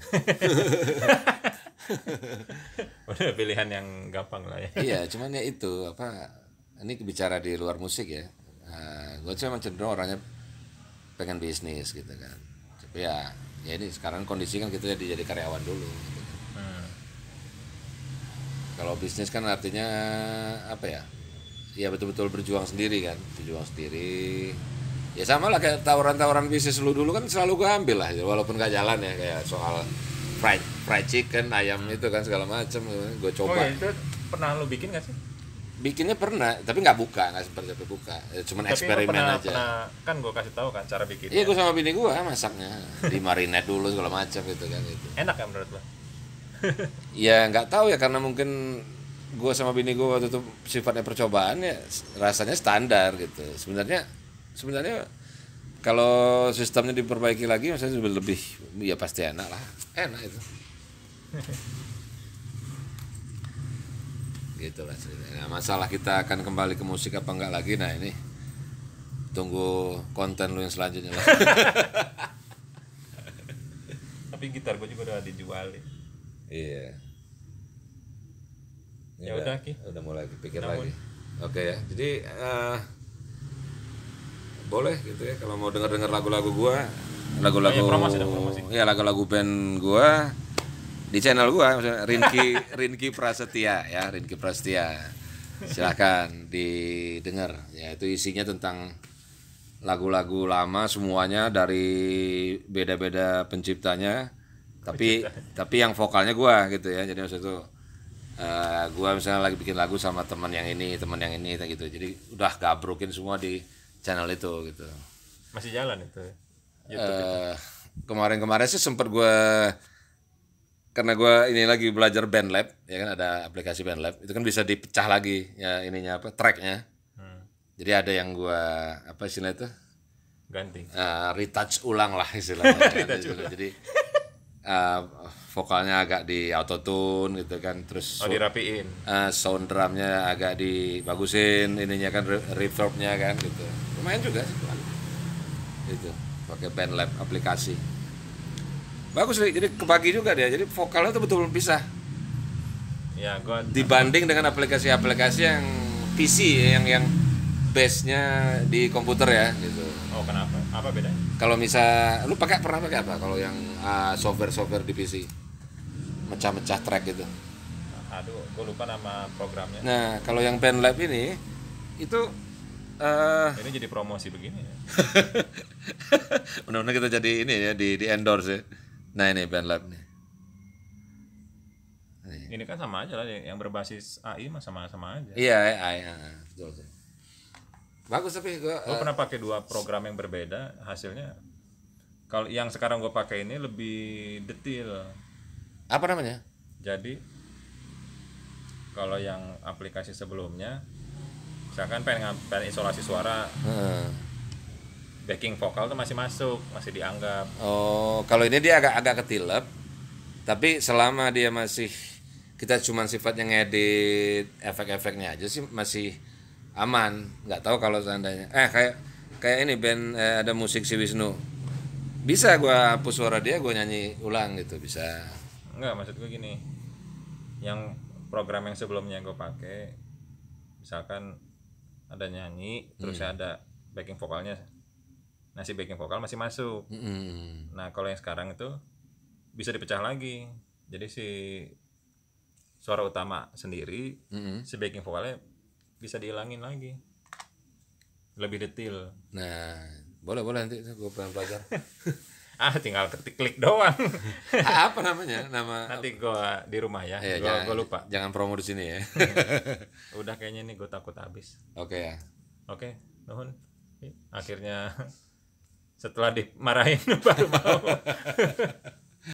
Udah pilihan yang gampang lah ya. Iya, cuman ya itu ini bicara di luar musik ya. Gue cuma cenderung orangnya pengen bisnis gitu kan. Tapi ya ini sekarang kondisi kan kita jadi karyawan dulu. Gitu kan. Kalau bisnis kan artinya apa ya? Ya betul-betul berjuang sendiri kan, Ya sama lah kayak tawaran bisnis lu dulu kan selalu gue ambil lah, walaupun gak jalan ya, kayak soal fried chicken, ayam itu kan segala macam gue coba. Oh ya, itu pernah lu bikin gak sih? Bikinnya pernah, tapi nggak sempat buka, cuman tapi eksperimen aja. Kan gue kasih tahu kan cara bikinnya. Iya, gue sama bini gue masaknya, di marinate dulu segala macam gitu kan gitu. Enak ya menurut lo? Ya nggak tahu ya, karena mungkin gue sama bini gue waktu itu sifatnya percobaan ya, rasanya standar gitu. Sebenarnya kalau sistemnya diperbaiki lagi, maksudnya lebih ya pasti enak itu. Gitulah ceritanya. Nah, masalah kita akan kembali ke musik apa enggak lagi, nah ini tunggu konten lu yang selanjutnya lah. Tapi gitar gue juga udah dijualin. Iya. Ya udah Ki. Udah mulai pikir lagi. Oke ya. Jadi boleh gitu ya kalau mau denger lagu-lagu gua, promosi. Ya lagu-lagu band gua di channel gua, maksudnya Rinky Prasetya ya, Rinky Prasetya. Silahkan didengar. Ya itu isinya tentang lagu-lagu lama semuanya dari beda-beda penciptanya. Tapi yang vokalnya gua gitu ya. Jadi maksud itu gua misalnya lagi bikin lagu sama teman yang ini kayak gitu. Jadi udah gabrukin semua di channel itu gitu. Masih jalan itu YouTube itu. Kemarin-kemarin sih sempet gua, karena gue ini lagi belajar BandLab ya kan, ada aplikasi BandLab itu kan bisa dipecah lagi ya ininya apa tracknya. Jadi ada yang gue apa istilahnya itu Ganti. retouch ulang lah istilahnya kan. Jadi vokalnya agak di autotune gitu kan, terus Dirapiin. sound drumnya agak dibagusin, ininya kan reverbnya kan gitu, lumayan juga sih itu pakai BandLab aplikasi. Bagus nih, jadi kebagi juga dia. Jadi vokalnya tuh betul-betul pisah. Ya, gua Dibanding dengan aplikasi-aplikasi yang PC yang base-nya di komputer ya gitu. Oh, kenapa? Apa bedanya? Kalau lu pernah pakai apa kalau yang software di PC? Mecah-mecah track gitu. Aduh, gua lupa nama programnya. Nah, kalau yang BandLab ini itu Ini jadi promosi begini ya. benar-benar kita jadi ini ya di endorse ya. Nah, ini BandLab nih. Ini kan sama aja lah, yang berbasis AI mah sama-sama aja. Iya, betul. Bagus tapi Gue pernah pakai 2 program yang berbeda, hasilnya kalau yang sekarang gue pakai ini lebih detail. apa namanya? Jadi kalau yang aplikasi sebelumnya, misalkan pengen isolasi suara, backing vokal tuh masih masuk, masih dianggap. Oh, kalau ini dia agak ketilep, tapi selama dia masih kita cuma sifatnya ngedit efek-efeknya aja sih masih aman. Nggak tahu kalau seandainya kayak ini band ada musik si Wisnu, bisa gua hapus suara dia, gua nyanyi ulang gitu bisa. Enggak, maksud gue gini, yang program yang sebelumnya gue pakai, misalkan ada nyanyi, terus ada backing vokalnya, nah si backing vokal masih masuk. Nah kalau yang sekarang itu bisa dipecah lagi, jadi si suara utama sendiri, si backing vokalnya bisa dihilangin lagi, lebih detail. Nah, boleh nanti gue pengen belajar. Tinggal klik doang. Apa namanya? Nanti gue di rumah ya, gue lupa. Jangan promo di sini ya. Udah kayaknya nih gue takut habis. Oke ya. Oke, nuhun. Akhirnya setelah dimarahin baru mau.